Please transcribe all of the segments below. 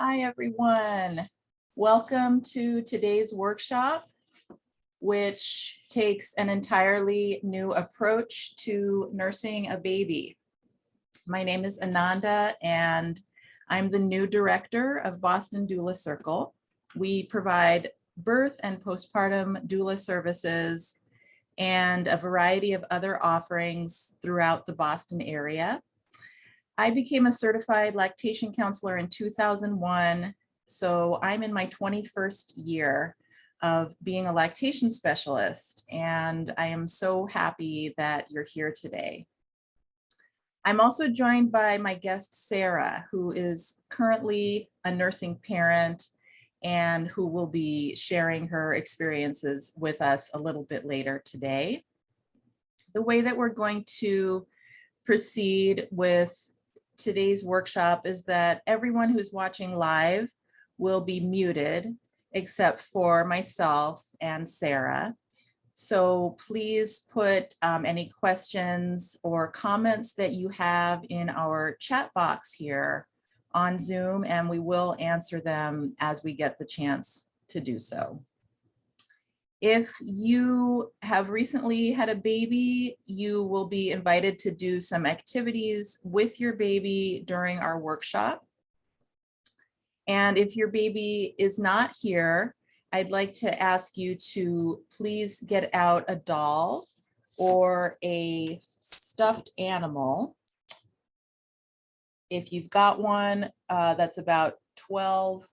Hi, everyone. Welcome to today's workshop, which takes an entirely new approach to nursing a baby. My name is Ananda, and I'm the new director of Boston Doula Circle. We provide birth and postpartum doula services and a variety of other offerings throughout the Boston area. I became a certified lactation counselor in 2001, so I'm in my 21st year of being a lactation specialist, and I am so happy that you're here today. I'm also joined by my guest, Sarah, who is currently a nursing parent and who will be sharing her experiences with us a little bit later today. The way that we're going to proceed with today's workshop is that everyone who's watching live will be muted except for myself and Sarah. So please put any questions or comments that you have in our chat box here on Zoom, and we will answer them as we get the chance to do so. If you have recently had a baby, you will be invited to do some activities with your baby during our workshop. And if your baby is not here, I'd like to ask you to please get out a doll or a stuffed animal. If you've got one that's about 12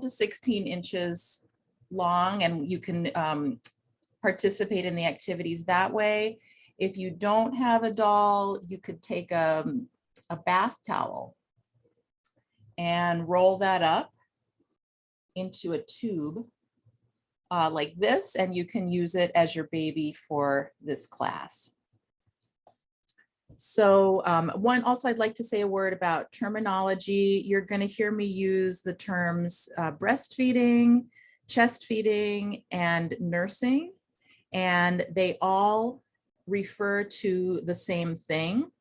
to 16 inches long, and you can participate in the activities that way. If you don't have a doll, you could take a bath towel and roll that up into a tube like this, and you can use it as your baby for this class. So also I'd like to say a word about terminology. You're going to hear me use the terms breastfeeding, chest feeding, and nursing, and they all refer to the same thing.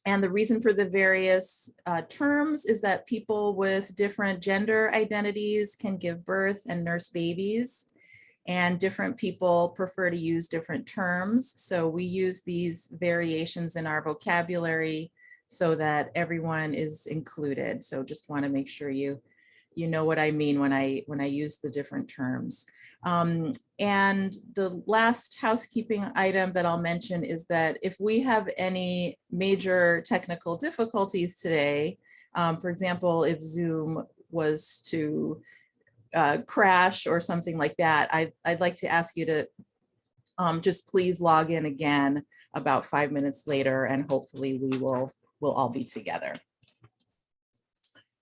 And the reason for the various terms is that people with different gender identities can give birth and nurse babies, and different people prefer to use different terms. So we use these variations in our vocabulary so that everyone is included. So just want to make sure you know what I mean when I use the different terms. And the last housekeeping item that I'll mention is that if we have any major technical difficulties today, for example, if Zoom was to crash or something like that, I'd like to ask you to just please log in again about 5 minutes later, and hopefully we'll all be together.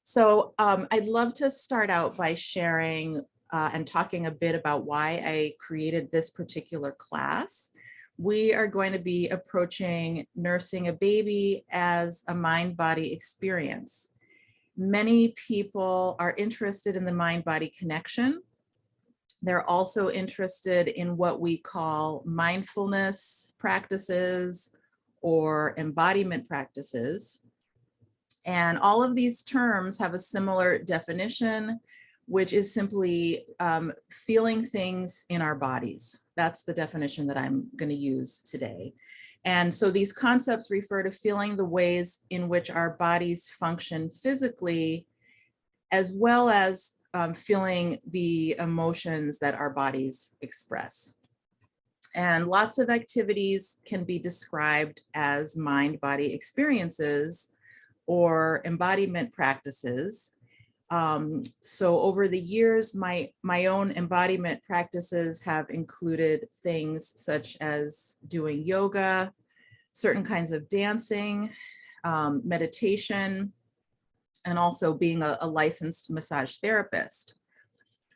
So I'd love to start out by sharing and talking a bit about why I created this particular class. We are going to be approaching nursing a baby as a mind-body experience. Many people are interested in the mind-body connection. They're also interested in what we call mindfulness practices or embodiment practices. And all of these terms have a similar definition, which is simply feeling things in our bodies. That's the definition that I'm going to use today. And so these concepts refer to feeling the ways in which our bodies function physically, as well as feeling the emotions that our bodies express. And lots of activities can be described as mind-body experiences or embodiment practices. So over the years, my own embodiment practices have included things such as doing yoga, certain kinds of dancing, meditation, and also being a licensed massage therapist.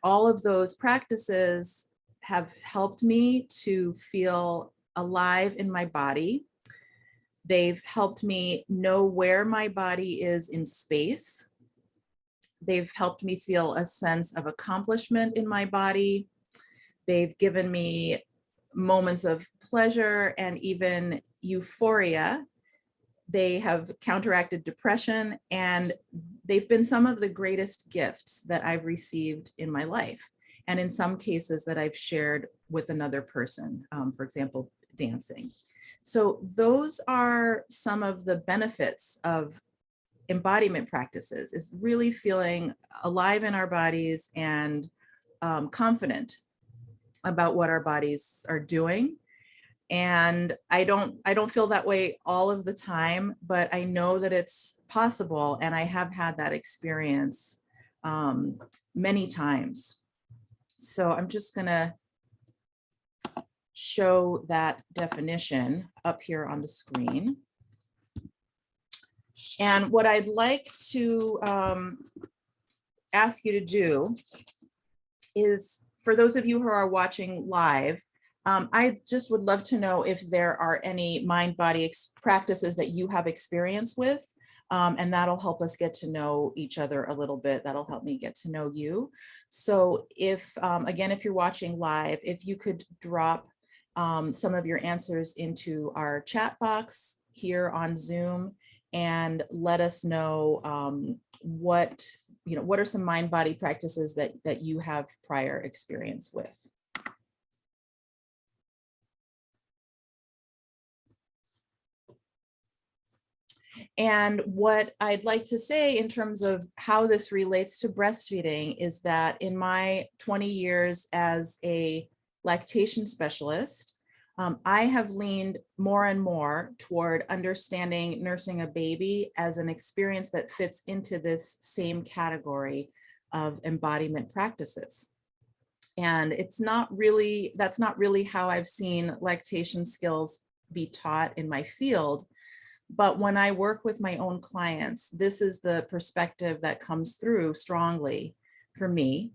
All of those practices have helped me to feel alive in my body. They've helped me know where my body is in space. They've helped me feel a sense of accomplishment in my body. They've given me moments of pleasure and even euphoria They have counteracted depression, and they've been some of the greatest gifts that I've received in my life. And in some cases that I've shared with another person, for example, dancing. So those are some of the benefits of embodiment practices, is really feeling alive in our bodies and confident about what our bodies are doing. And I don't feel that way all of the time, but I know that it's possible. And I have had that experience many times. So I'm just gonna show that definition up here on the screen. And what I'd like to ask you to do is, for those of you who are watching live, I just would love to know if there are any mind-body practices that you have experience with, and that'll help us get to know each other a little bit. That'll help me get to know you. So if, again, if you're watching live, if you could drop some of your answers into our chat box here on Zoom, and let us know what are some mind-body practices that you have prior experience with. And what I'd like to say in terms of how this relates to breastfeeding is that in my 20 years as a lactation specialist, I have leaned more and more toward understanding nursing a baby as an experience that fits into this same category of embodiment practices. And that's not really how I've seen lactation skills be taught in my field. But when I work with my own clients, this is the perspective that comes through strongly for me.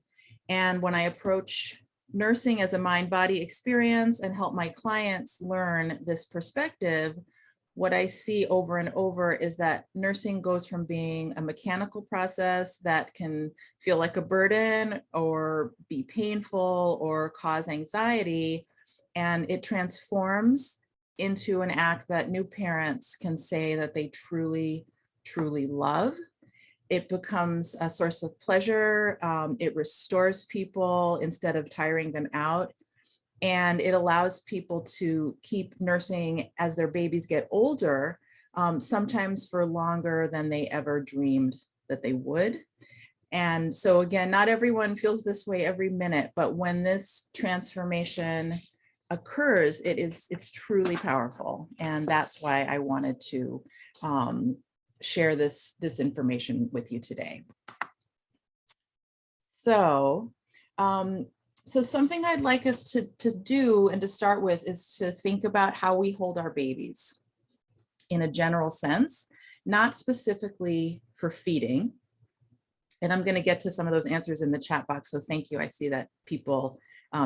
And when I approach nursing as a mind-body experience and help my clients learn this perspective, what I see over and over is that nursing goes from being a mechanical process that can feel like a burden or be painful or cause anxiety, and it transforms into an act that new parents can say that they truly, truly love. It becomes a source of pleasure. It restores people instead of tiring them out. And it allows people to keep nursing as their babies get older, sometimes for longer than they ever dreamed that they would. And so again, not everyone feels this way every minute, but when this transformation occurs, it's truly powerful. And that's why I wanted to share this information with you today. So something I'd like us to do and to start with is to think about how we hold our babies in a general sense, not specifically for feeding. And I'm going to get to some of those answers in the chat box. So thank you. I see that people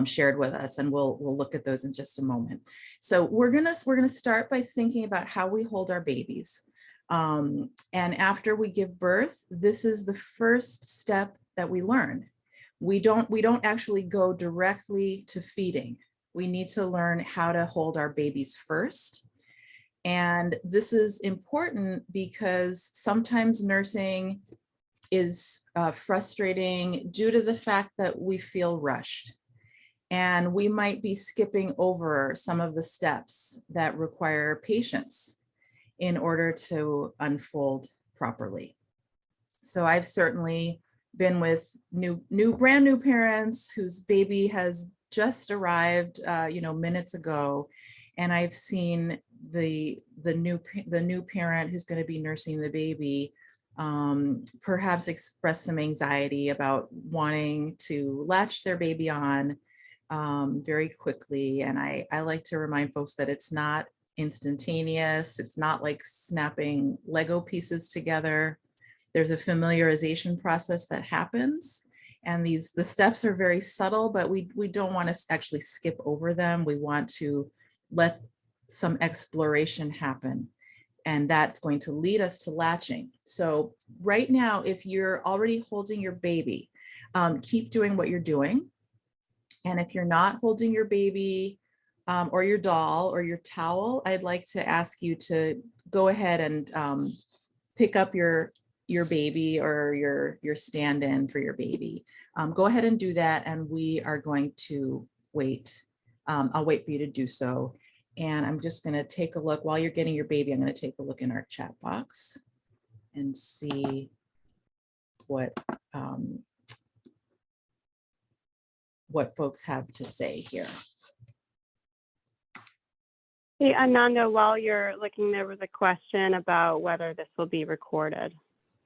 shared with us, and we'll look at those in just a moment. So we're gonna start by thinking about how we hold our babies. And after we give birth, this is the first step that we learn. We don't actually go directly to feeding. We need to learn how to hold our babies first. And this is important because sometimes nursing is frustrating due to the fact that we feel rushed. And we might be skipping over some of the steps that require patience in order to unfold properly. So I've certainly been with brand new parents whose baby has just arrived, minutes ago, and I've seen the new parent who's going to be nursing the baby perhaps express some anxiety about wanting to latch their baby on very quickly. And I like to remind folks that it's not instantaneous. It's not like snapping Lego pieces together. There's a familiarization process that happens. And the steps are very subtle, but we don't want to actually skip over them. We want to let some exploration happen. And that's going to lead us to latching. So right now, if you're already holding your baby, keep doing what you're doing. And if you're not holding your baby, or your doll or your towel, I'd like to ask you to go ahead and pick up your baby or your stand-in for your baby. Go ahead and do that, and we are going to wait. I'll wait for you to do so. And I'm just going to take a look while you're getting your baby. I'm going to take a look in our chat box and see what folks have to say here. Hey, Ananda, while you're looking, there was a question about whether this will be recorded.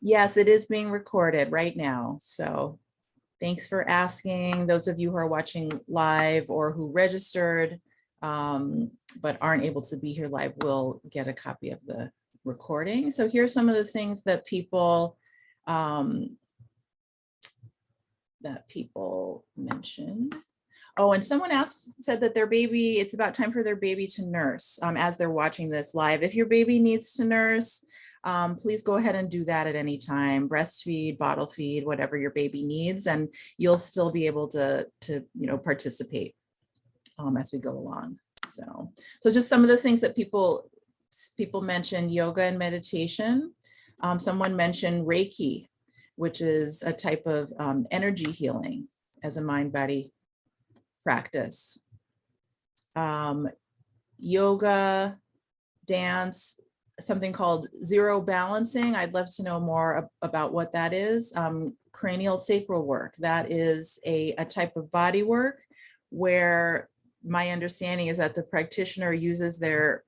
Yes, it is being recorded right now. So thanks for asking. Those of you who are watching live or who registered but aren't able to be here live will get a copy of the recording. So here's some of the things that people mentioned. Oh, and someone said that their baby, it's about time for their baby to nurse as they're watching this live. If your baby needs to nurse, please go ahead and do that at any time. Breastfeed, bottle feed, whatever your baby needs, and you'll still be able to participate as we go along. So just some of the things that people mentioned: yoga and meditation. Someone mentioned Reiki, which is a type of energy healing as a mind-body practice. Yoga, dance, something called zero balancing. I'd love to know more about what that is. Cranial sacral work. That is a type of body work where my understanding is that the practitioner uses their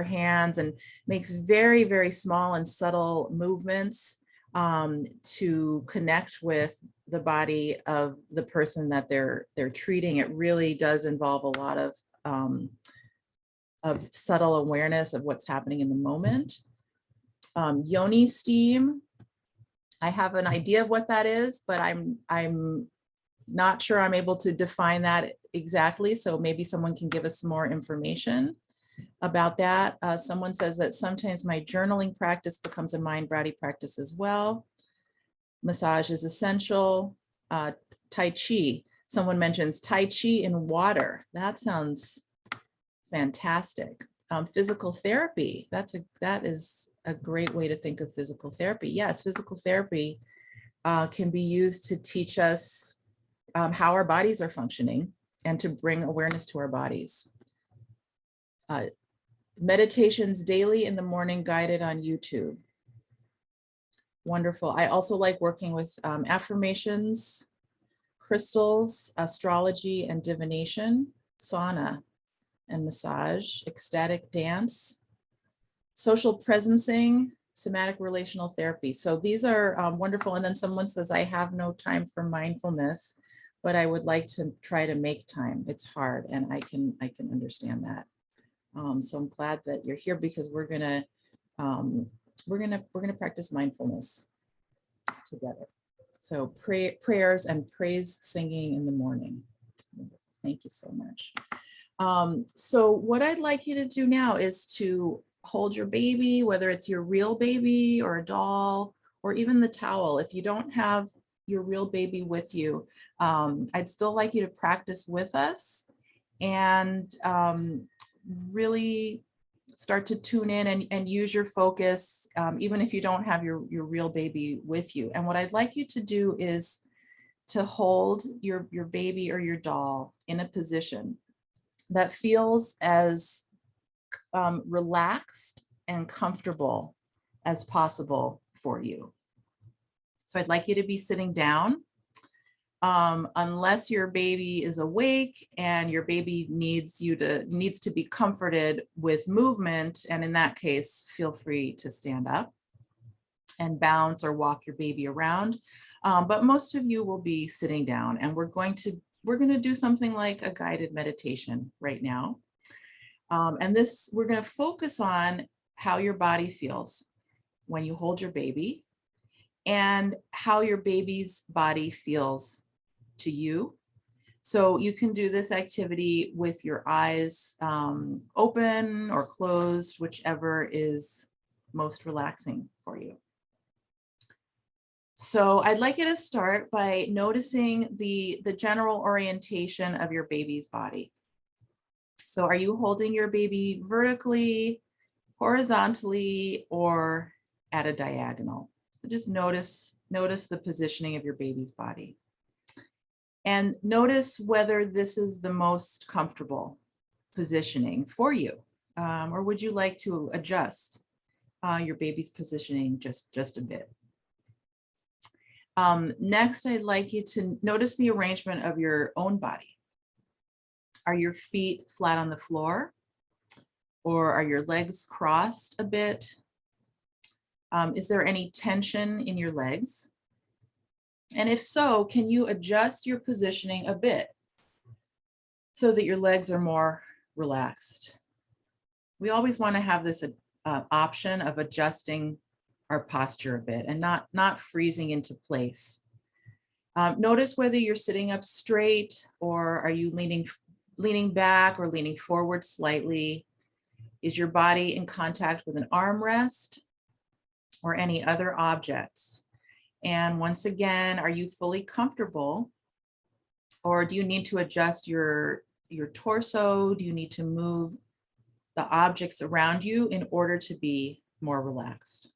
hands and makes very, very small and subtle movements to connect with the body of the person that they're treating. It really does involve a lot of subtle awareness of what's happening in the moment. Yoni steam. I have an idea of what that is, but I'm not sure I'm able to define that exactly. So maybe someone can give us some more information about that. Someone says that sometimes my journaling practice becomes a mind-body practice as well. Massage is essential. Tai Chi. Someone mentions Tai Chi in water. That sounds fantastic. Physical therapy. That is a great way to think of physical therapy. Yes, physical therapy can be used to teach us how our bodies are functioning and to bring awareness to our bodies. Meditations daily in the morning, guided on YouTube. Wonderful. I also like working with affirmations, crystals, astrology and divination, sauna and massage, ecstatic dance, social presencing, somatic relational therapy. So these are wonderful. And then someone says, I have no time for mindfulness, but I would like to try to make time. It's hard, and I can understand that. So I'm glad that you're here, because we're gonna practice mindfulness together. So prayers and praise singing in the morning. Thank you so much. So what I'd like you to do now is to hold your baby, whether it's your real baby or a doll or even the towel. If you don't have your real baby with you, I'd still like you to practice with us and really start to tune in and use your focus, even if you don't have your real baby with you. And what I'd like you to do is to hold your baby or your doll in a position that feels as relaxed and comfortable as possible for you. So I'd like you to be sitting down. Unless your baby is awake and your baby needs to be comforted with movement, and in that case, feel free to stand up and bounce or walk your baby around. But most of you will be sitting down, and we're going to do something like a guided meditation right now. And we're going to focus on how your body feels when you hold your baby and how your baby's body feels to you. So you can do this activity with your eyes open or closed, whichever is most relaxing for you. So I'd like you to start by noticing the general orientation of your baby's body. So are you holding your baby vertically, horizontally, or at a diagonal? So just notice the positioning of your baby's body. And notice whether this is the most comfortable positioning for you, or would you like to adjust your baby's positioning just a bit? Next, I'd like you to notice the arrangement of your own body. Are your feet flat on the floor? Or are your legs crossed a bit? Is there any tension in your legs? And if so, can you adjust your positioning a bit so that your legs are more relaxed? We always want to have this option of adjusting our posture a bit and not freezing into place. Notice whether you're sitting up straight, or are you leaning back or leaning forward slightly. Is your body in contact with an armrest or any other objects? And once again, are you fully comfortable, or do you need to adjust your torso? Do you need to move the objects around you in order to be more relaxed?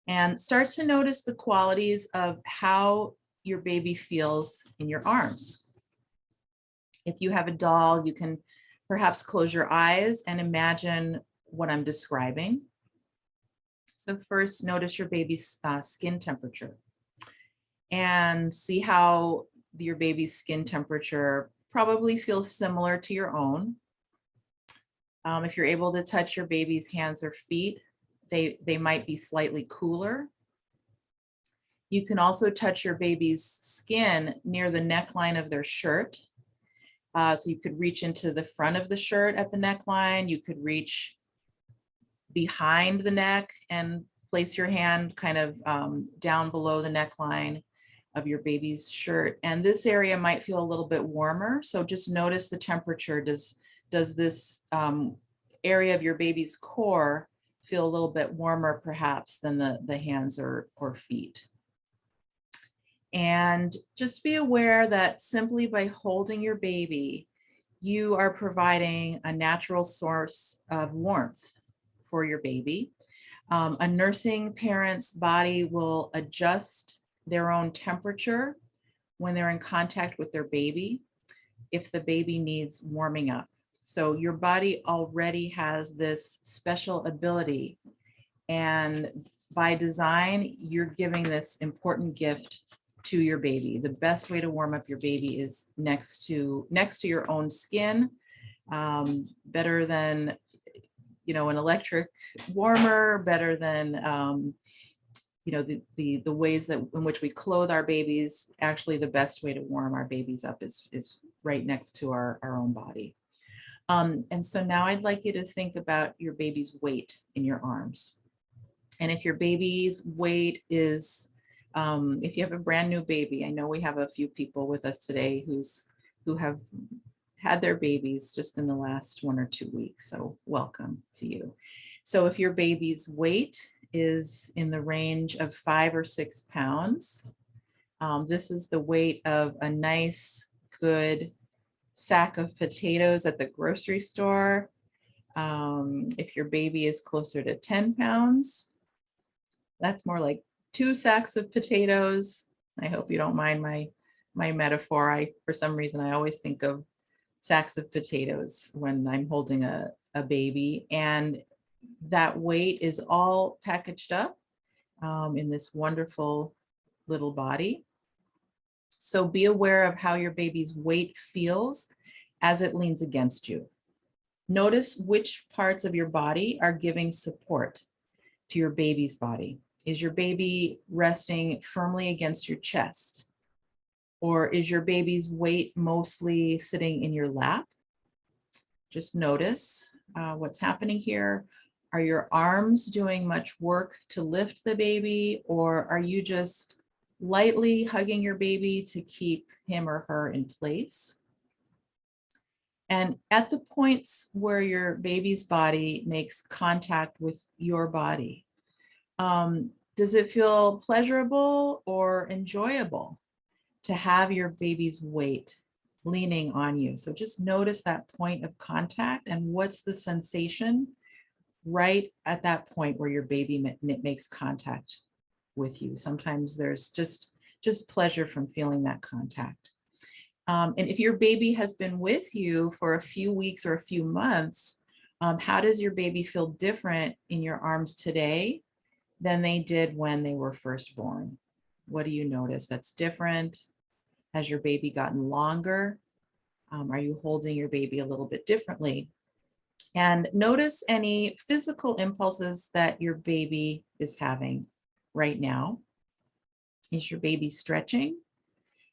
And start to notice the qualities of how your baby feels in your arms. If you have a doll, you can perhaps close your eyes and imagine what I'm describing. So first, notice your baby's skin temperature and see how your baby's skin temperature probably feels similar to your own. If you're able to touch your baby's hands or feet, they might be slightly cooler. You can also touch your baby's skin near the neckline of their shirt. So you could reach into the front of the shirt at the neckline. You could reach behind the neck and place your hand kind of down below the neckline of your baby's shirt. And this area might feel a little bit warmer. So just notice the temperature. Does this area of your baby's core feel a little bit warmer perhaps than the hands or feet? And just be aware that simply by holding your baby, you are providing a natural source of warmth for your baby. A nursing parent's body will adjust their own temperature when they're in contact with their baby if the baby needs warming up. So your body already has this special ability, and by design, you're giving this important gift to your baby. The best way to warm up your baby is next to your own skin, better than an electric warmer, better than the ways in which we clothe our babies. Actually, the best way to warm our babies up is right next to our own body. And so now I'd like you to think about your baby's weight in your arms. And if your baby's weight is, if you have a brand new baby, I know we have a few people with us today who have had their babies just in the last 1 or 2 weeks. So welcome to you. So if your baby's weight is in the range of 5 or 6 pounds, this is the weight of a nice, good sack of potatoes at the grocery store. If your baby is closer to 10 pounds, that's more like 2 sacks of potatoes. I hope you don't mind my metaphor. For some reason, I always think of sacks of potatoes when I'm holding a baby, and that weight is all packaged up in this wonderful little body. So be aware of how your baby's weight feels as it leans against you. Notice which parts of your body are giving support to your baby's body. Is your baby resting firmly against your chest? Or is your baby's weight mostly sitting in your lap? Just notice what's happening here. Are your arms doing much work to lift the baby, or are you just lightly hugging your baby to keep him or her in place? And at the points where your baby's body makes contact with your body, does it feel pleasurable or enjoyable to have your baby's weight leaning on you. So just notice that point of contact and what's the sensation right at that point where your baby makes contact with you. Sometimes there's just pleasure from feeling that contact. And if your baby has been with you for a few weeks or a few months, how does your baby feel different in your arms today than they did when they were first born? What do you notice that's different? Has your baby gotten longer? Are you holding your baby a little bit differently? And notice any physical impulses that your baby is having right now. Is your baby stretching?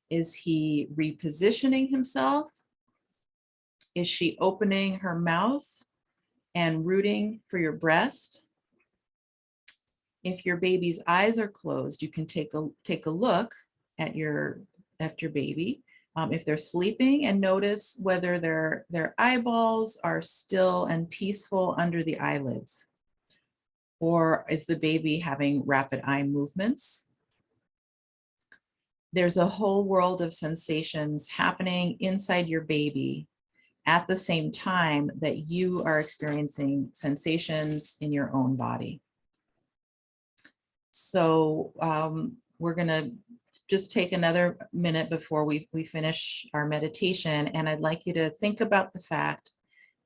Is he repositioning himself? Is she opening her mouth and rooting for your breast? If your baby's eyes are closed, you can take a look at your baby. If they're sleeping, and notice whether their eyeballs are still and peaceful under the eyelids, or is the baby having rapid eye movements? There's a whole world of sensations happening inside your baby at the same time that you are experiencing sensations in your own body. So we're gonna just take another minute before we finish our meditation. And I'd like you to think about the fact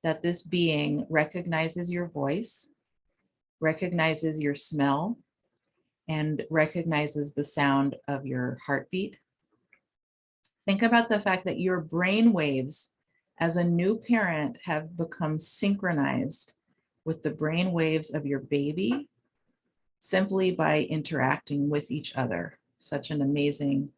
that this being recognizes your voice, recognizes your smell, and recognizes the sound of your heartbeat. Think about the fact that your brain waves as a new parent have become synchronized with the brain waves of your baby simply by interacting with each other. Such an amazing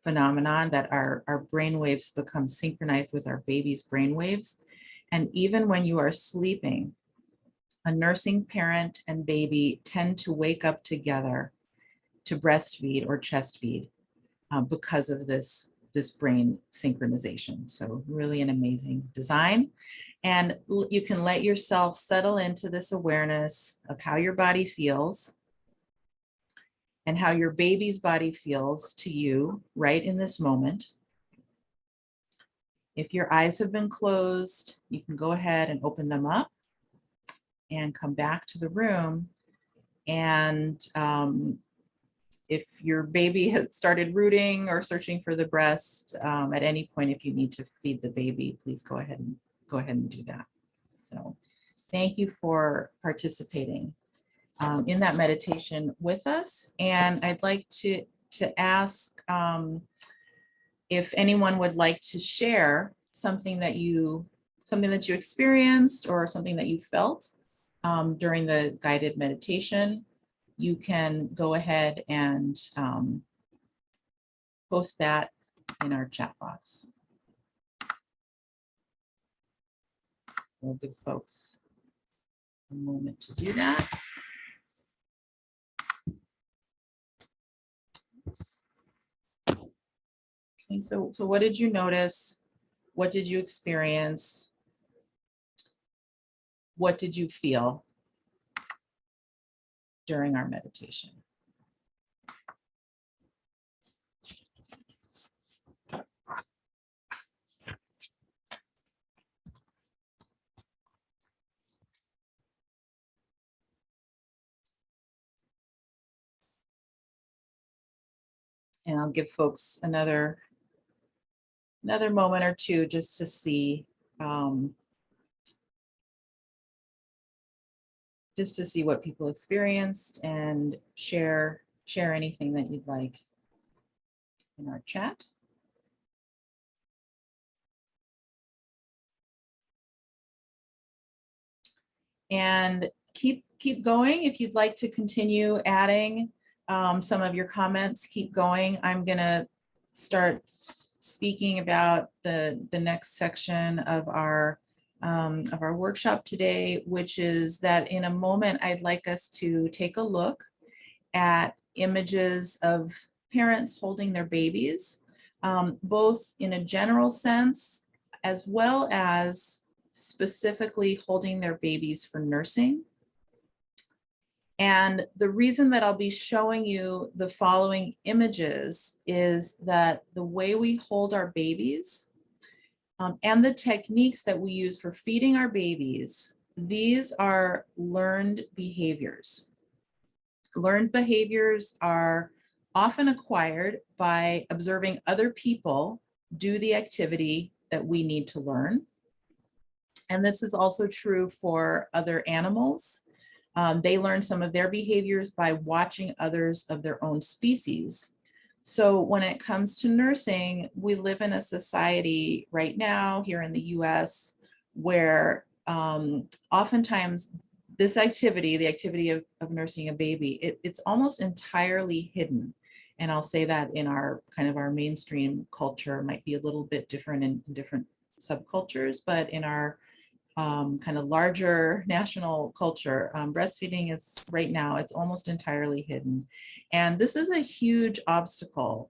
phenomenon that our brain waves become synchronized with our baby's brain waves. And even when you are sleeping, a nursing parent and baby tend to wake up together to breastfeed or chest feed because of this brain synchronization. So really an amazing design. And you can let yourself settle into this awareness of how your body feels and how your baby's body feels to you right in this moment. If your eyes have been closed, you can go ahead and open them up and come back to the room. And if your baby has started rooting or searching for the breast, at any point, if you need to feed the baby, please go ahead and do that. So thank you for participating in that meditation with us. And I'd like to ask if anyone would like to share something that you experienced or something that you felt during the guided meditation. You can go ahead and post that in our chat box. We'll give folks a moment to do that. Okay, so what did you notice? What did you experience? What did you feel during our meditation? And I'll give folks another moment or two just to see what people experienced and share anything that you'd like in our chat. And keep going. If you'd like to continue adding some of your comments, keep going. I'm gonna start speaking about the next section of our workshop today, which is that in a moment, I'd like us to take a look at images of parents holding their babies, both in a general sense, as well as specifically holding their babies for nursing. And the reason that I'll be showing you the following images is that the way we hold our babies and the techniques that we use for feeding our babies, these are learned behaviors. Learned behaviors are often acquired by observing other people do the activity that we need to learn. And this is also true for other animals. They learn some of their behaviors by watching others of their own species. So when it comes to nursing, we live in a society right now here in the US where oftentimes this activity, the activity of nursing a baby, it's almost entirely hidden. And I'll say that in our kind of our mainstream culture might be a little bit different in different subcultures, but in our kind of larger national culture, breastfeeding is right now, it's almost entirely hidden. And this is a huge obstacle.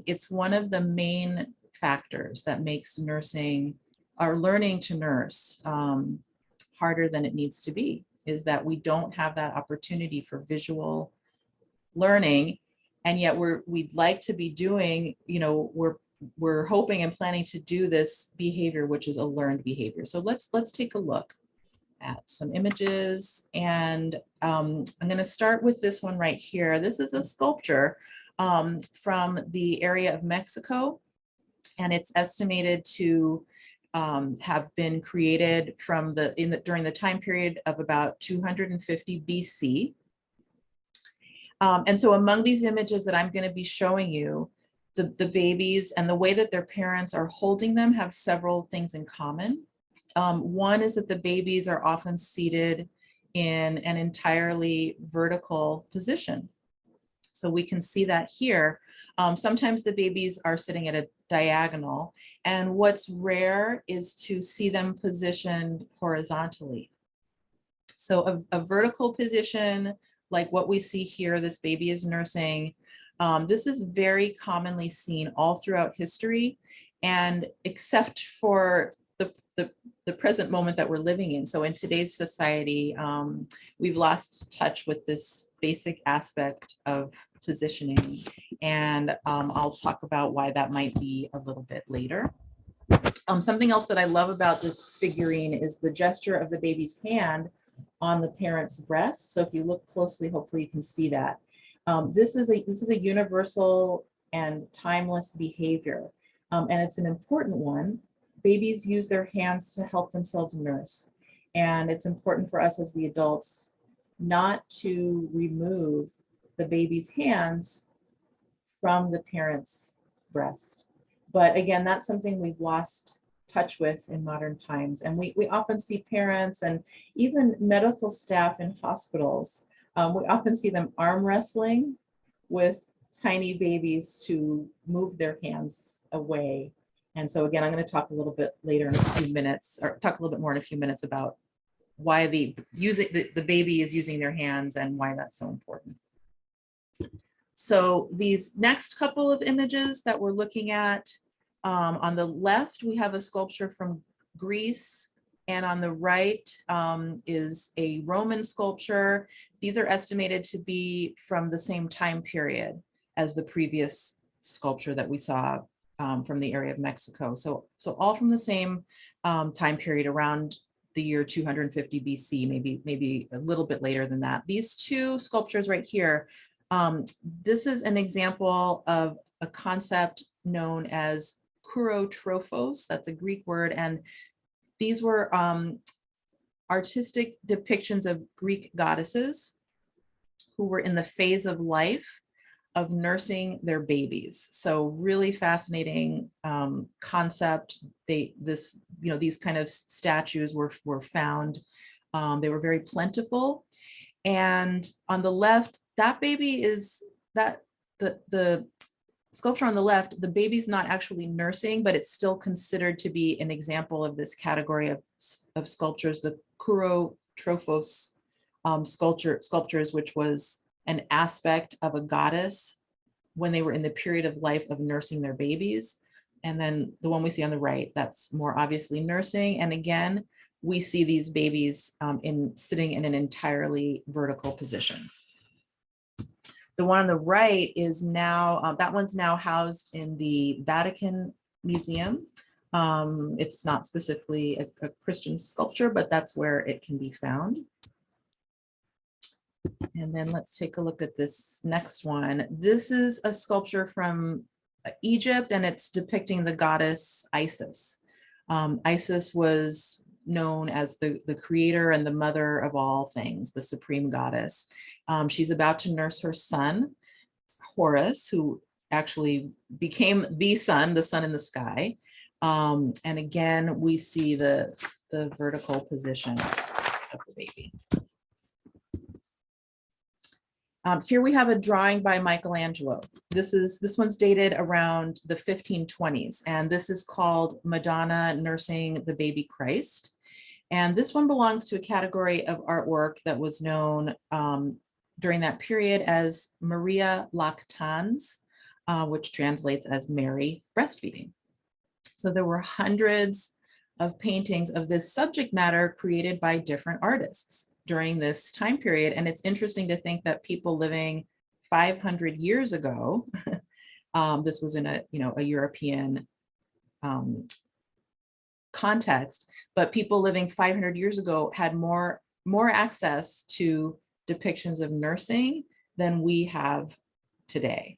It's one of the main factors that makes nursing or learning to nurse harder than it needs to be, is that we don't have that opportunity for visual learning. And yet we'd like to be doing, you know, we're hoping and planning to do this behavior, which is a learned behavior. So let's take a look at some images. And I'm going to start with this one right here. This is a sculpture from the area of Mexico, and it's estimated to have been created from during the time period of about 250 BC. And so among these images that I'm going to be showing you, the babies and the way that their parents are holding them have several things in common. One is that the babies are often seated in an entirely vertical position. So we can see that here. Sometimes the babies are sitting at a diagonal, and what's rare is to see them positioned horizontally. So a vertical position, like what we see here, this baby is nursing. This is very commonly seen all throughout history, and except for the present moment that we're living in. So in today's society, we've lost touch with this basic aspect of positioning, and I'll talk about why that might be a little bit later. Something else that I love about this figurine is the gesture of the baby's hand on the parent's breast. So if you look closely, hopefully you can see that. This is a universal and timeless behavior, and it's an important one. Babies use their hands to help themselves nurse, and it's important for us as the adults not to remove the baby's hands from the parent's breast. But again, that's something we've lost touch with in modern times, and we often see parents and even medical staff in hospitals. We often see them arm wrestling with tiny babies to move their hands away. And so again, I'm going to talk a little bit later in a few minutes, or talk a little bit more in a few minutes about why the baby is using their hands and why that's so important. So these next couple of images that we're looking at, on the left, we have a sculpture from Greece, and on the right is a Roman sculpture. These are estimated to be from the same time period as the previous sculpture that we saw from the area of Mexico. So all from the same time period, around the year 250 BC, maybe a little bit later than that. These two sculptures right here, this is an example of a concept known as Kurotrophos. That's a Greek word, and these were artistic depictions of Greek goddesses who were in the phase of life of nursing their babies. So really fascinating concept. These kind of statues were found. They were very plentiful. And on the left, that baby is the sculpture on the left, the baby's not actually nursing, but it's still considered to be an example of this category of sculptures, the Kurotrophos sculptures, which was an aspect of a goddess when they were in the period of life of nursing their babies. And then the one we see on the right, that's more obviously nursing. And again, we see these babies sitting in an entirely vertical position. The one on the right is now, that one's now housed in the Vatican Museum. It's not specifically a Christian sculpture, but that's where it can be found. And then let's take a look at this next one. This is a sculpture from Egypt, and it's depicting the goddess Isis. Isis was known as the creator and the mother of all things, the supreme goddess. She's about to nurse her son, Horus, who actually became the sun in the sky. And again, we see the vertical position of the baby. Here we have a drawing by Michelangelo. This one's dated around the 1520s, and this is called Madonna nursing the baby Christ. And this one belongs to a category of artwork that was known during that period as Maria Lactans, which translates as Mary breastfeeding. So there were hundreds of paintings of this subject matter created by different artists during this time period. And it's interesting to think that people living 500 years ago, this was in a European context, but people living 500 years ago had more access to depictions of nursing than we have today.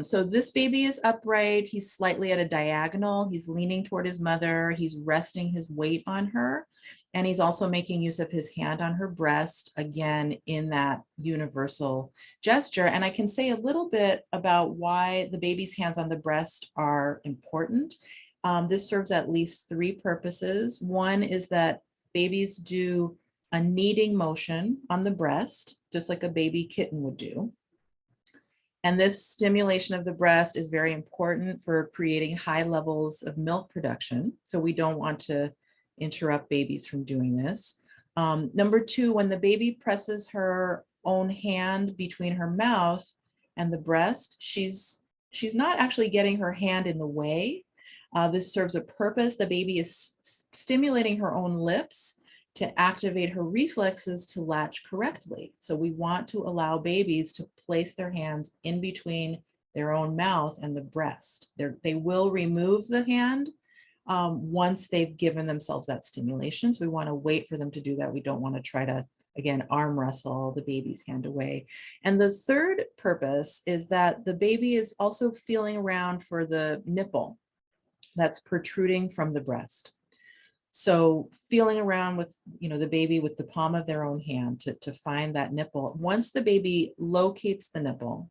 So this baby is upright. He's slightly at a diagonal. He's leaning toward his mother. He's resting his weight on her. And he's also making use of his hand on her breast, again, in that universal gesture. And I can say a little bit about why the baby's hands on the breast are important. This serves at least three purposes. One is that babies do a kneading motion on the breast, just like a baby kitten would do. And this stimulation of the breast is very important for creating high levels of milk production. So we don't want to interrupt babies from doing this. Number two, when the baby presses her own hand between her mouth and the breast, she's not actually getting her hand in the way. This serves a purpose. The baby is stimulating her own lips to activate her reflexes to latch correctly. So we want to allow babies to place their hands in between their own mouth and the breast. They will remove the hand once they've given themselves that stimulation. So we want to wait for them to do that. We don't want to try to, again, arm wrestle the baby's hand away. And the third purpose is that the baby is also feeling around for the nipple that's protruding from the breast. So feeling around with, the baby with the palm of their own hand to find that nipple. Once the baby locates the nipple,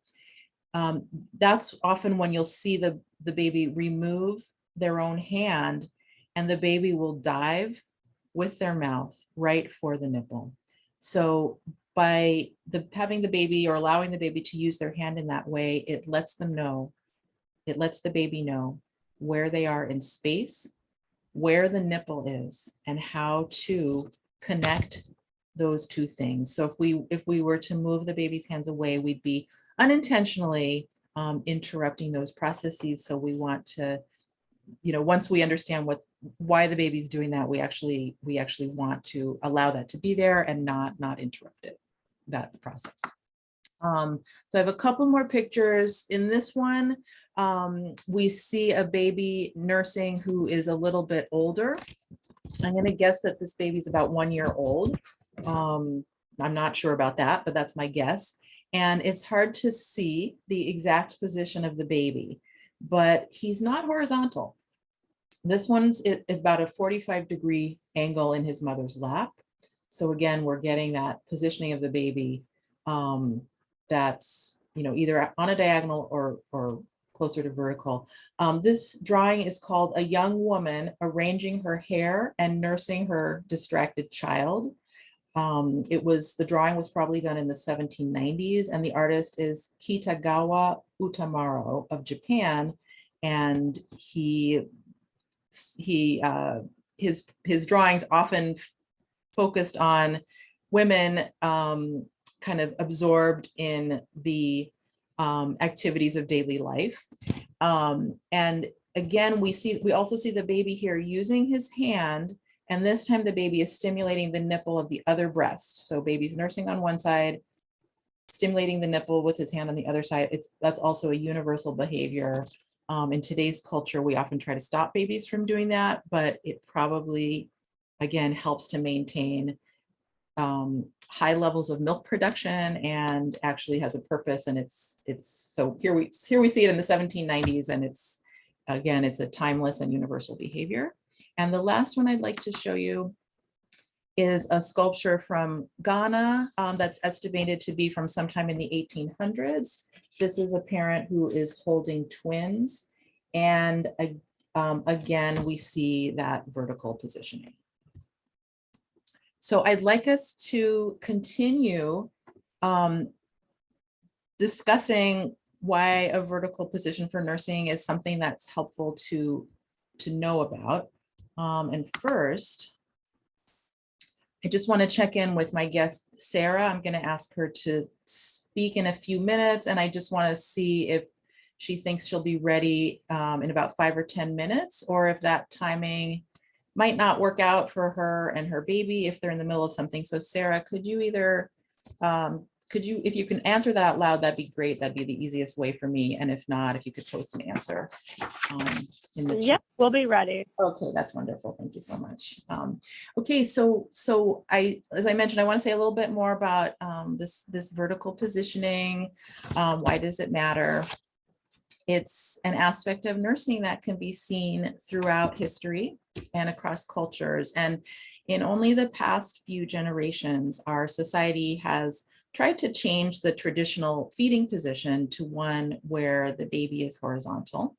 that's often when you'll see the baby remove their own hand, and the baby will dive with their mouth right for the nipple. So by having the baby or allowing the baby to use their hand in that way, it lets the baby know where they are in space, where the nipple is, and how to connect those two things. So if we were to move the baby's hands away, we'd be unintentionally interrupting those processes. So we want to, once we understand why the baby's doing that, we actually want to allow that to be there and not interrupt it, that process. So I have a couple more pictures. In this one, we see a baby nursing who is a little bit older. I'm going to guess that this baby's about 1 year old. I'm not sure about that, but that's my guess. And it's hard to see the exact position of the baby, but he's not horizontal. This one's about a 45-degree angle in his mother's lap. So again, we're getting that positioning of the baby that's, either on a diagonal or closer to vertical. This drawing is called A Young Woman Arranging Her Hair and Nursing Her Distracted Child. The drawing was probably done in the 1790s, and the artist is Kitagawa Utamaro of Japan. And his drawings often focused on women kind of absorbed in the activities of daily life. And again, we also see the baby here using his hand, and this time the baby is stimulating the nipple of the other breast. So baby's nursing on one side, stimulating the nipple with his hand on the other side. That's also a universal behavior In today's culture, we often try to stop babies from doing that, but it probably, again, helps to maintain high levels of milk production and actually has a purpose. And it's so here we see it in the 1790s, and it's a timeless and universal behavior. And the last one I'd like to show you is a sculpture from Ghana that's estimated to be from sometime in the 1800s. This is a parent who is holding twins. And again, we see that vertical positioning. So I'd like us to continue discussing why a vertical position for nursing is something that's helpful to know about. And first, I just want to check in with my guest, Sarah. I'm going to ask her to speak in a few minutes, and I just want to see if she thinks she'll be ready in about 5 or 10 minutes, or if that timing might not work out for her and her baby if they're in the middle of something. So Sarah, could you either, if you can answer that out loud, that'd be great. That'd be the easiest way for me. And if not, if you could post an answer in the chat. Yep, we'll be ready. Okay, that's wonderful. Thank you so much. Okay, so as I mentioned, I want to say a little bit more about this vertical positioning. Why does it matter? It's an aspect of nursing that can be seen throughout history and across cultures. And in only the past few generations, our society has tried to change the traditional feeding position to one where the baby is horizontal.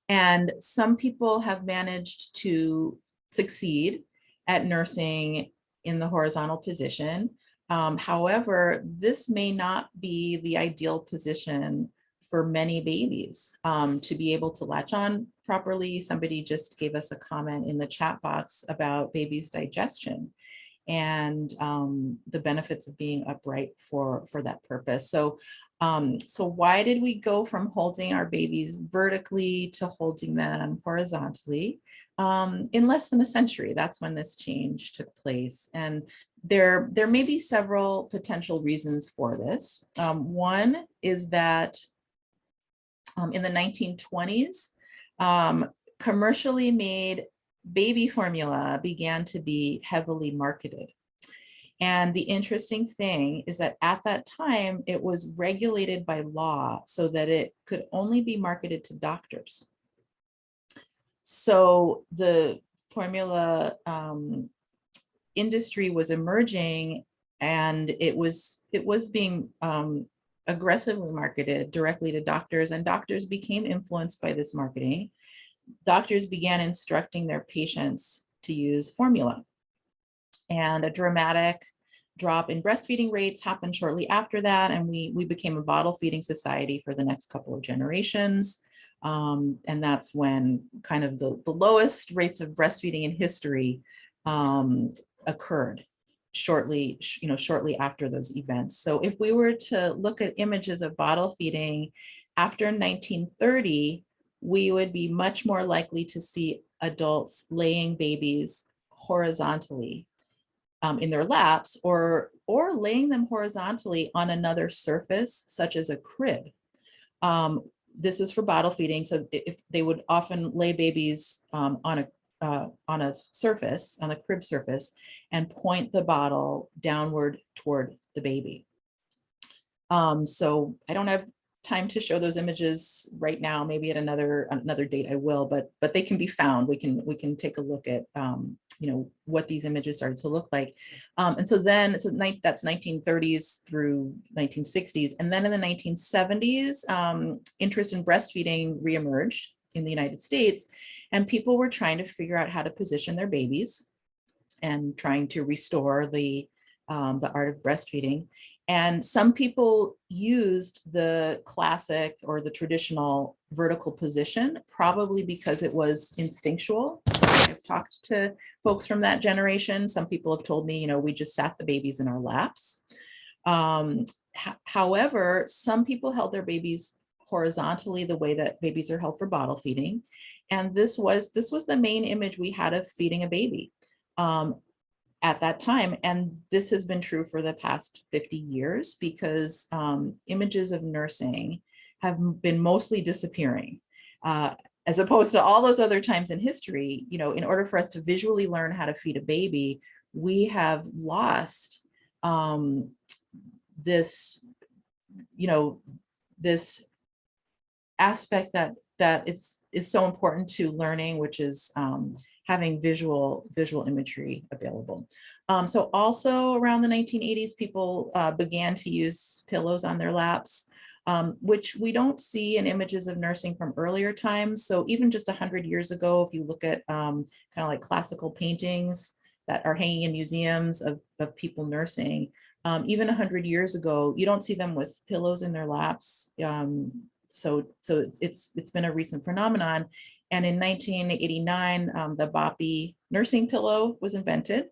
And some people have managed to succeed at nursing in the horizontal position. However, this may not be the ideal position for many babies to be able to latch on properly. Somebody just gave us a comment in the chat box about baby's digestion and the benefits of being upright for that purpose. So why did we go from holding our babies vertically to holding them horizontally in less than a century? That's when this change took place. And there may be several potential reasons for this. One is that in the 1920s, commercially made baby formula began to be heavily marketed. And the interesting thing is that at that time, it was regulated by law so that it could only be marketed to doctors. So the formula industry was emerging, and it was being aggressively marketed directly to doctors, and doctors became influenced by this marketing. Doctors began instructing their patients to use formula. And a dramatic drop in breastfeeding rates happened shortly after that, and we became a bottle feeding society for the next couple of generations. And that's when kind of the lowest rates of breastfeeding in history occurred shortly after those events. So if we were to look at images of bottle feeding after 1930, we would be much more likely to see adults laying babies horizontally in their laps, or laying them horizontally on another surface, such as a crib. This is for bottle feeding. So if they would often lay babies on a surface, on a crib surface, and point the bottle downward toward the baby. So I don't have time to show those images right now. Maybe at another date I will, but they can be found. We can take a look at what these images started to look like. And so that's 1930s through 1960s. And then in the 1970s, interest in breastfeeding reemerged in the United States, and people were trying to figure out how to position their babies and trying to restore the art of breastfeeding. And some people used the classic or the traditional vertical position, probably because it was instinctual. I've talked to folks from that generation. Some people have told me, we just sat the babies in our laps. However, some people held their babies horizontally the way that babies are held for bottle feeding. And this was the main image we had of feeding a baby at that time. And this has been true for the past 50 years because images of nursing have been mostly disappearing. As opposed to all those other times in history, you know, in order for us to visually learn how to feed a baby, we have lost this, you know, this aspect that is so important to learning, which is having visual imagery available. So also around the 1980s, people began to use pillows on their laps, which we don't see in images of nursing from earlier times. So even just 100 years ago, if you look at kind of like classical paintings that are hanging in museums of people nursing, even 100 years ago, you don't see them with pillows in their laps. So it's been a recent phenomenon. And in 1989, the Boppy nursing pillow was invented,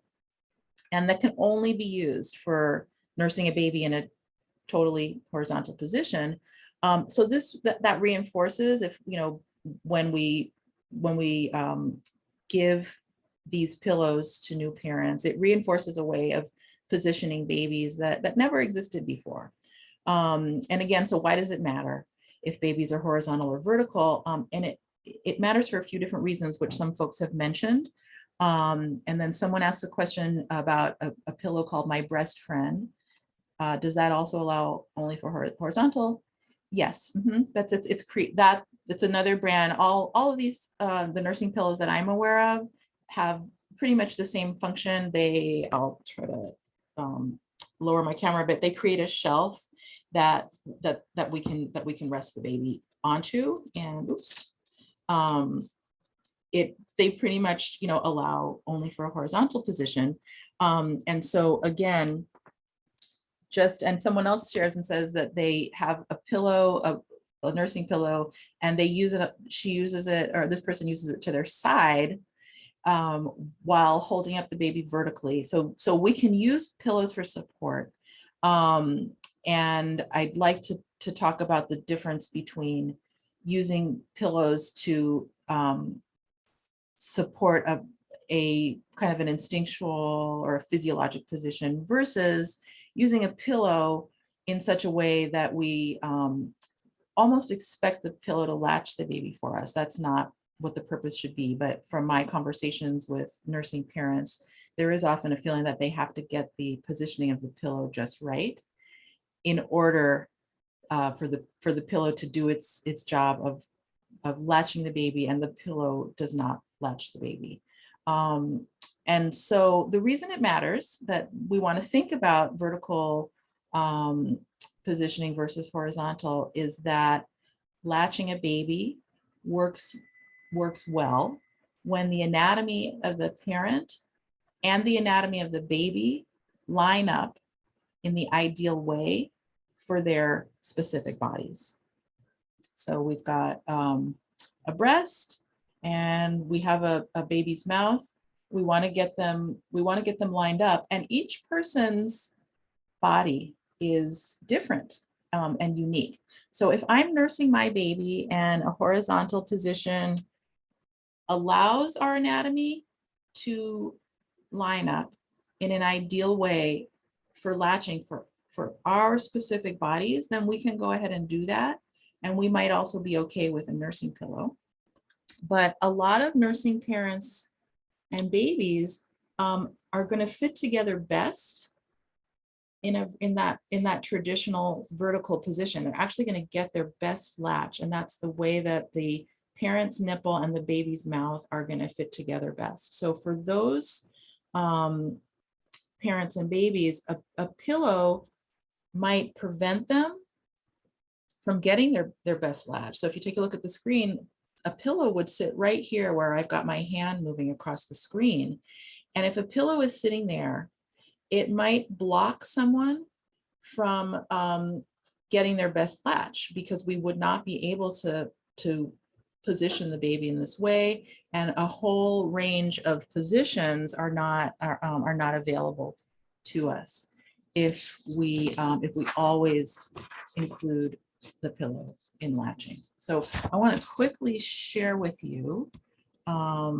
and that can only be used for nursing a baby in a totally horizontal position. So that reinforces, if you know, when we give these pillows to new parents, it reinforces a way of positioning babies that never existed before. And again, so why does it matter if babies are horizontal or vertical? And it matters for a few different reasons, which some folks have mentioned. And then someone asked a question about a pillow called My Breast Friend. Does that also allow only for horizontal? Yes, that's it's another brand. All of these, the nursing pillows that I'm aware of have pretty much the same function. I'll try to lower my camera a bit. They create a shelf that we can rest the baby onto, and oops, they pretty much, you know, allow only for a horizontal position. And so again, and someone else shares and says that they have a pillow, a nursing pillow, and they use it, she uses it, or this person uses it to their side while holding up the baby vertically. So we can use pillows for support. And I'd like to talk about the difference between using pillows to support a kind of an instinctual or a physiologic position versus using a pillow in such a way that we almost expect the pillow to latch the baby for us. That's not what the purpose should be. But from my conversations with nursing parents, there is often a feeling that they have to get the positioning of the pillow just right in order for the pillow to do its job of latching the baby, and the pillow does not latch the baby. And so the reason it matters that we want to think about vertical positioning versus horizontal is that latching a baby works well when the anatomy of the parent and the anatomy of the baby line up in the ideal way for their specific bodies. So we've got a breast, and we have a baby's mouth. We want to get them lined up, and each person's body is different and unique. So if I'm nursing my baby and a horizontal position allows our anatomy to line up in an ideal way for latching for our specific bodies, then we can go ahead and do that. And we might also be okay with a nursing pillow. But a lot of nursing parents and babies are going to fit together best in that traditional vertical position. They're actually going to get their best latch, and that's the way that the parent's nipple and the baby's mouth are going to fit together best. So for those parents and babies, a pillow might prevent them from getting their best latch. So if you take a look at the screen, a pillow would sit right here where I've got my hand moving across the screen. And if a pillow is sitting there, it might block someone from getting their best latch, because we would not be able to position the baby in this way, and a whole range of positions are not available to us if we always include the pillow in latching. So I want to quickly share with you a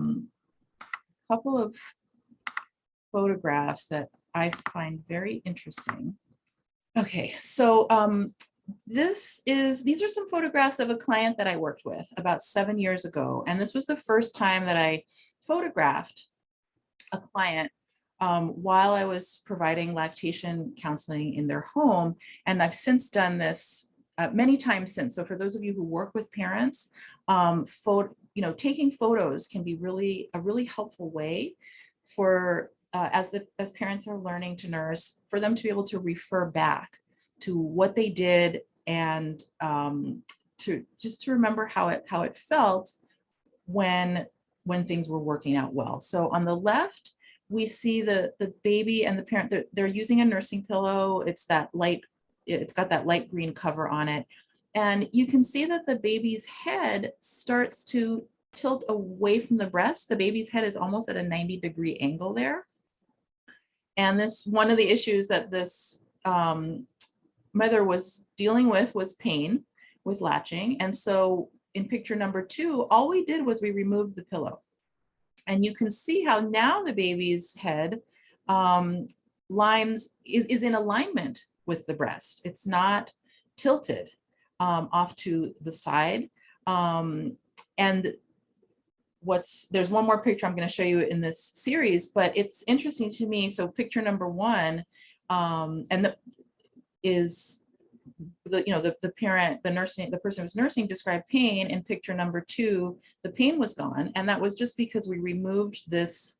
couple of photographs that I find very interesting. Okay, so these are some photographs of a client that I worked with about 7 years ago. And this was the first time that I photographed a client while I was providing lactation counseling in their home. And I've since done this many times since. So for those of you who work with parents, taking photos can be a really helpful way for as parents are learning to nurse, for them to be able to refer back to what they did and to remember how it felt when things were working out well. So on the left, we see the baby and the parent. They're using a nursing pillow. It's got that light green cover on it. And you can see that the baby's head starts to tilt away from the breast. The baby's head is almost at a 90-degree angle there. And one of the issues that this mother was dealing with was pain with latching. And so in picture number 2, all we did was we removed the pillow. And you can see how now the baby's head is in alignment with the breast. It's not tilted off to the side. And there's one more picture I'm going to show you in this series, but it's interesting to me. So picture number 1, is the parent, the person who's nursing described pain. In picture number 2, the pain was gone, and that was just because we removed this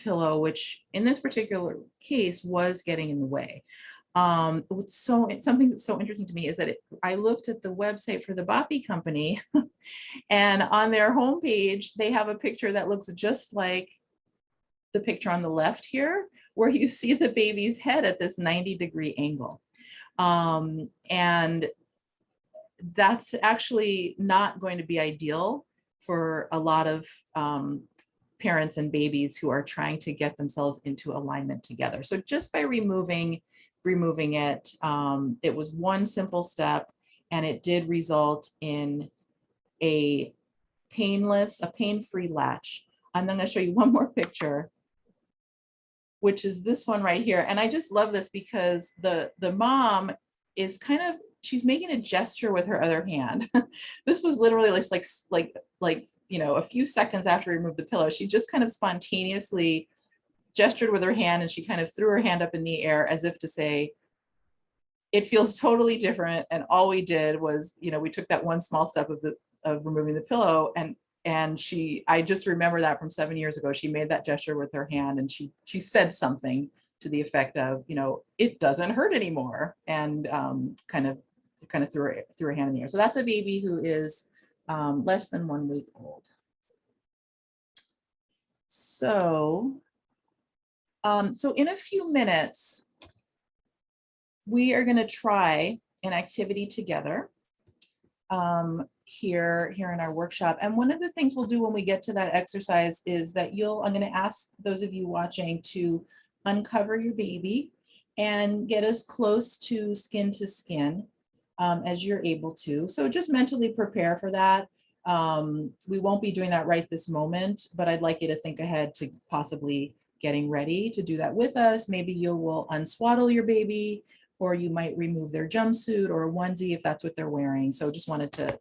pillow, which in this particular case was getting in the way. Something that's so interesting to me is that I looked at the website for the Boppy company, and on their homepage they have a picture that looks just like the picture on the left here, where you see the baby's head at this 90-degree angle. And that's actually not going to be ideal for a lot of parents and babies who are trying to get themselves into alignment together. So just by removing it, it was one simple step, and it did result in a pain-free latch. I'm going to show you one more picture, which is this one right here. And I just love this because the mom is she's making a gesture with her other hand. This was literally like a few seconds after we removed the pillow, she just kind of spontaneously gestured with her hand, and she kind of threw her hand up in the air as if to say, it feels totally different. And all we did was, we took that one small step of removing the pillow, and I just remember that from 7 years ago. She made that gesture with her hand, and she said something to the effect of, it doesn't hurt anymore, and kind of threw her hand in the air. So that's a baby who is less than 1 week old. So in a few minutes, we are going to try an activity together here in our workshop. And one of the things we'll do when we get to that exercise is that I'm going to ask those of you watching to uncover your baby and get as close to skin as you're able to. So just mentally prepare for that. We won't be doing that right this moment, but I'd like you to think ahead to possibly getting ready to do that with us. Maybe you will unswaddle your baby, or you might remove their jumpsuit or a onesie if that's what they're wearing. So just wanted to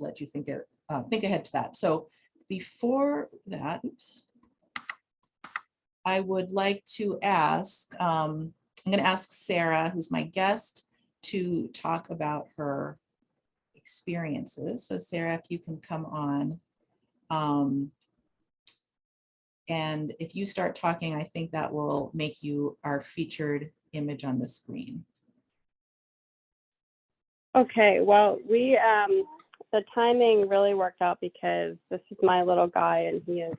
let you think ahead to that. So before that, I would like to ask, I'm going to ask Sarah, who's my guest, to talk about her experiences. So Sarah, if you can come on. And if you start talking, I think that will make you our featured image on the screen. Okay, well, the timing really worked out because this is my little guy and he is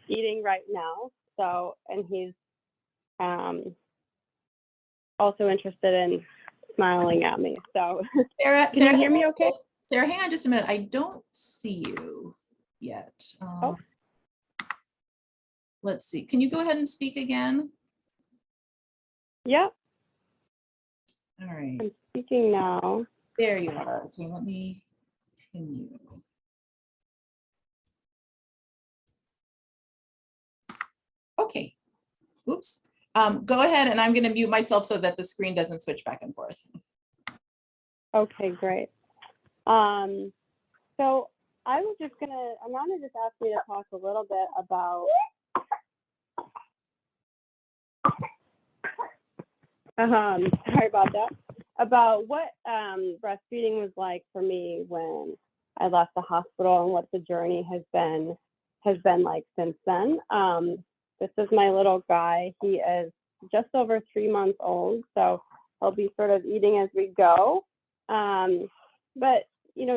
eating right now. So, and he's also interested in smiling at me. So, Sarah, can you hear me okay? Sarah, hang on just a minute. I don't see you yet. Let's see. Can you go ahead and speak again? Yeah. All right. I'm speaking now. There you are. Okay, let me pin you. Okay. Oops. Go ahead, and I'm going to mute myself so that the screen doesn't switch back and forth. Okay, great. So I was just Amanda just asked me to talk a little bit about sorry about that, about what breastfeeding was like for me when I left the hospital and what the journey has been like since then. This is my little guy. He is just over 3 months old, so he'll be sort of eating as we go. But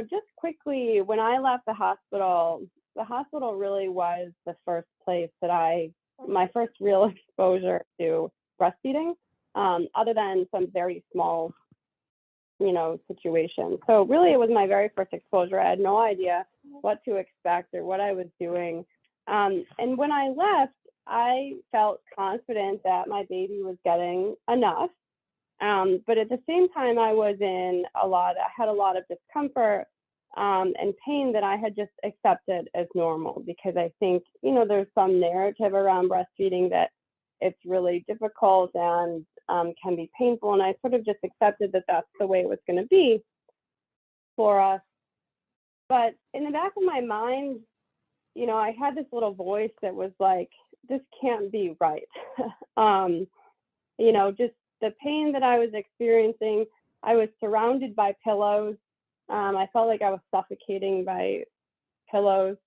just quickly, when I left the hospital really was the first place that my first real exposure to breastfeeding, other than some very small, situations. So really, it was my very first exposure. I had no idea what to expect or what I was doing. And when I left, I felt confident that my baby was getting enough. But at the same time, I had a lot of discomfort and pain that I had just accepted as normal, because I think, there's some narrative around breastfeeding that it's really difficult and can be painful. And I sort of just accepted that that's the way it was going to be for us. But in the back of my mind, I had this little voice that was like, this can't be right. Just the pain that I was experiencing, I was surrounded by pillows. I felt like I was suffocating by pillows.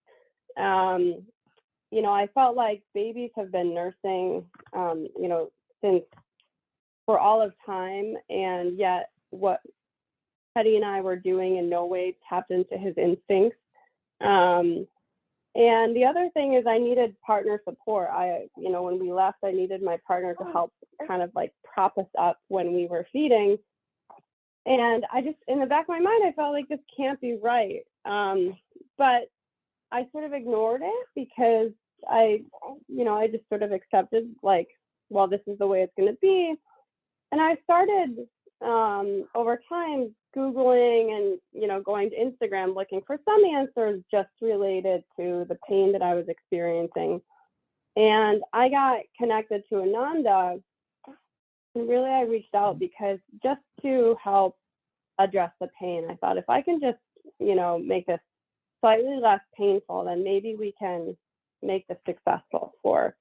I felt like babies have been nursing, since for all of time, and yet what Teddy and I were doing in no way tapped into his instincts. And the other thing is I needed partner support. When we left, I needed my partner to help kind of like prop us up when we were feeding. And I just, in the back of my mind, I felt like this can't be right. But I sort of ignored it because I just sort of accepted, like, well, this is the way it's going to be. And I started over time Googling and, going to Instagram looking for some answers just related to the pain that I was experiencing. And I got connected to Ananda. And really, I reached out because just to help address the pain, I thought if I can just, make this slightly less painful, then maybe we can make this successful for,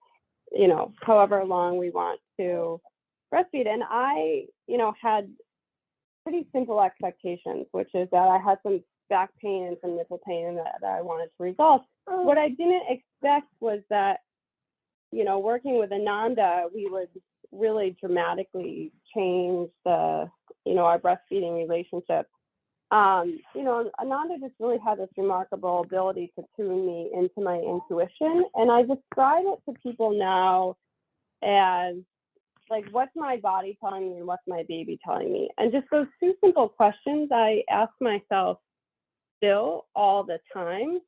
however long we want to breastfeed. And I, had pretty simple expectations, which is that I had some back pain and some nipple pain that I wanted to resolve. What I didn't expect was that, working with Ananda, we would really dramatically change our breastfeeding relationship. Ananda just really had this remarkable ability to tune me into my intuition. And I describe it to people now as like, what's my body telling me and what's my baby telling me? And just those two simple questions I ask myself still all the time.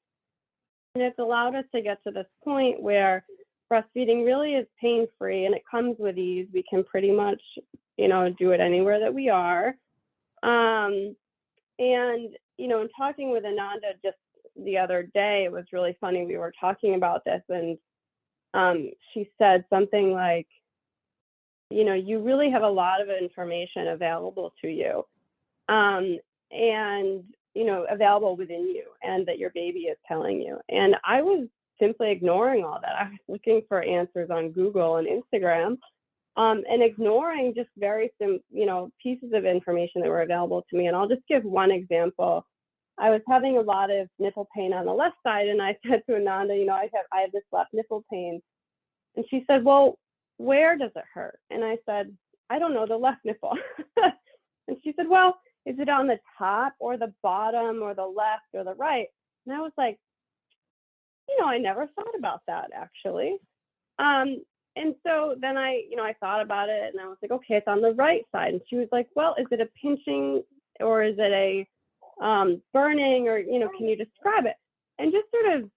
And it's allowed us to get to this point where breastfeeding really is pain-free and it comes with ease. We can pretty much, do it anywhere that we are. And, in talking with Ananda just the other day, it was really funny. We were talking about this and she said something like, you really have a lot of information available to you and, available within you, and that your baby is telling you. And I was simply ignoring all that. I was looking for answers on Google and Instagram, and ignoring just very pieces of information that were available to me. And I'll just give one example. I was having a lot of nipple pain on the left side, and I said to Ananda, I have this left nipple pain. And she said, well, where does it hurt? And I said, I don't know, the left nipple. And she said, well, is it on the top or the bottom or the left or the right? And I was like, I never thought about that actually. And so then I thought about it and I was like, okay, it's on the right side. And she was like, well, is it a pinching or is it a burning, or, can you describe it? And just sort of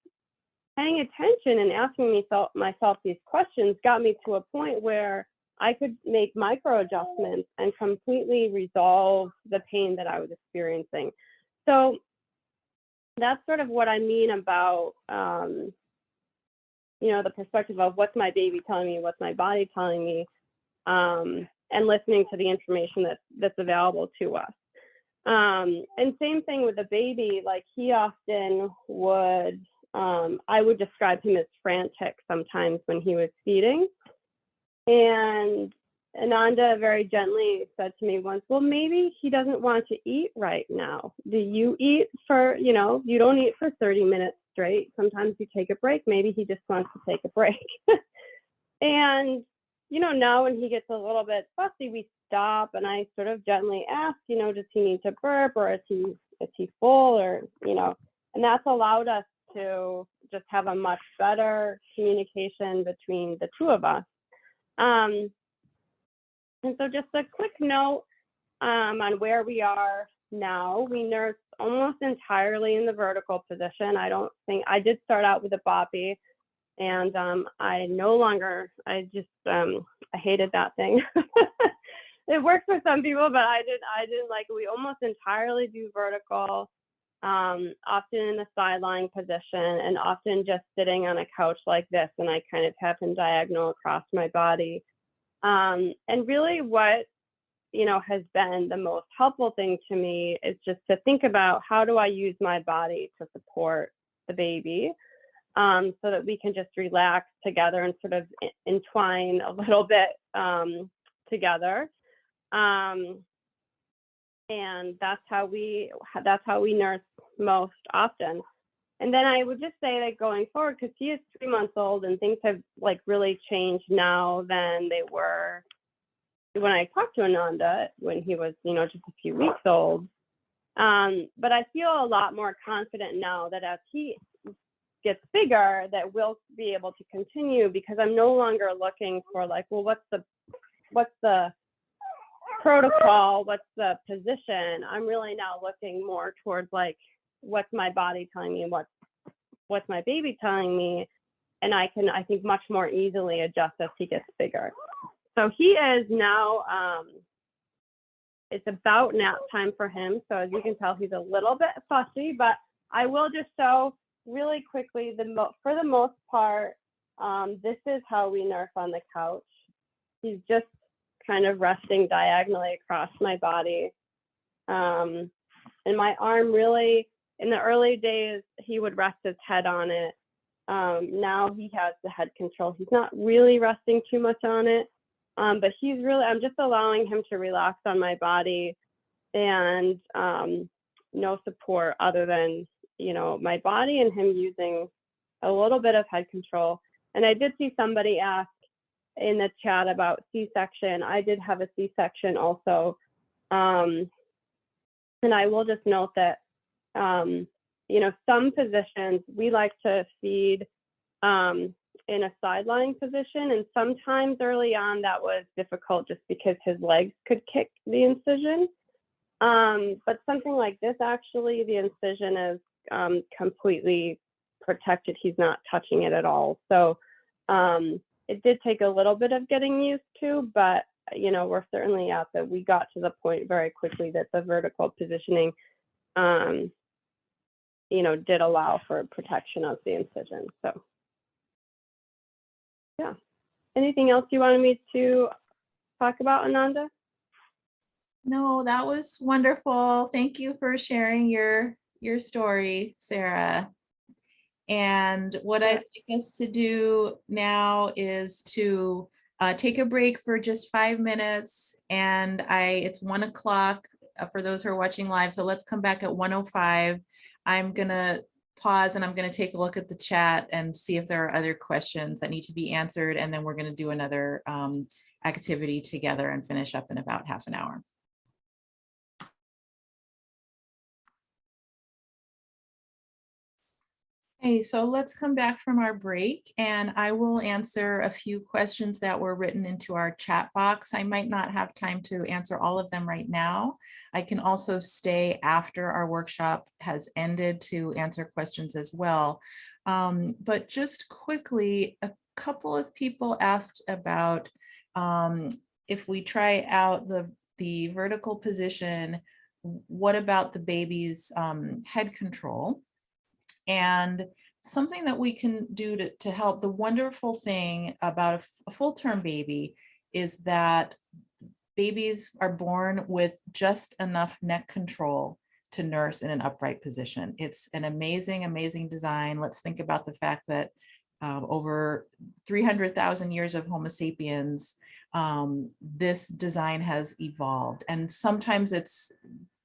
paying attention and asking myself these questions got me to a point where I could make micro adjustments and completely resolve the pain that I was experiencing. So that's sort of what I mean about, the perspective of what's my baby telling me, what's my body telling me, and listening to the information that's available to us. And same thing with the baby, like he often would, I would describe him as frantic sometimes when he was feeding. And Ananda very gently said to me once, well, maybe he doesn't want to eat right now. Do you eat for, you know, you don't eat for 30 minutes straight. Sometimes you take a break. Maybe he just wants to take a break. And, you know, now when he gets a little bit fussy, we stop and I sort of gently ask, you know, does he need to burp, or is he full, or, you know, and that's allowed us to just have a much better communication between the two of us. And so just a quick note on where we are now. We nurse almost entirely in the vertical position. I did start out with a boppy, and I no longer, I hated that thing. It works for some people, but I didn't like it. We almost entirely do vertical, often in the sideline position, and often just sitting on a couch like this, and I kind of have him diagonal across my body. And really what, you know, has been the most helpful thing to me is just to think about, how do I use my body to support the baby, so that we can just relax together and sort of entwine a little bit together. And that's how we nurse most often. And then I would just say that going forward, because he is 3 months old and things have like really changed now than they were when I talked to Ananda when he was, you know, just a few weeks old. But I feel a lot more confident now that as he gets bigger, that we'll be able to continue, because I'm no longer looking for like, well, what's the protocol, what's the position. I'm really now looking more towards like, what's my body telling me, what's my baby telling me, and I can, I think, much more easily adjust as he gets bigger. So he is now, it's about nap time for him. So as you can tell, he's a little bit fussy, but I will just show really quickly, for the most part, this is how we nurse on the couch. He's just kind of resting diagonally across my body. And my arm really, in the early days, he would rest his head on it. Now he has the head control. He's not really resting too much on it, but he's really, I'm just allowing him to relax on my body, and no support other than, you know, my body and him using a little bit of head control. And I did see somebody ask in the chat about C-section. I did have a C-section also. And I will just note that, you know, some positions we like to feed in a sideline position, and sometimes early on that was difficult just because his legs could kick the incision. But something like this, actually, the incision is completely protected. He's not touching it at all. So it did take a little bit of getting used to, but, you know, we're certainly at that. We got to the point very quickly that the vertical positioning, you know, did allow for protection of the incision. So, yeah. Anything else you wanted me to talk about, Ananda? No, that was wonderful. Thank you for sharing your story, Sarah. And what I'd like us to do now is to take a break for just 5 minutes. And it's 1 o'clock for those who are watching live. So let's come back at 1:05. I'm gonna pause and I'm gonna take a look at the chat and see if there are other questions that need to be answered. And then we're gonna do another activity together and finish up in about half an hour. Okay, so let's come back from our break, and I will answer a few questions that were written into our chat box. I might not have time to answer all of them right now. I can also stay after our workshop has ended to answer questions as well. But just quickly, a couple of people asked about if we try out the vertical position, what about the baby's head control? And something that we can do to help, the wonderful thing about a full-term baby is that babies are born with just enough neck control to nurse in an upright position. It's an amazing, amazing design. Let's think about the fact that over 300,000 years of Homo sapiens, this design has evolved. And sometimes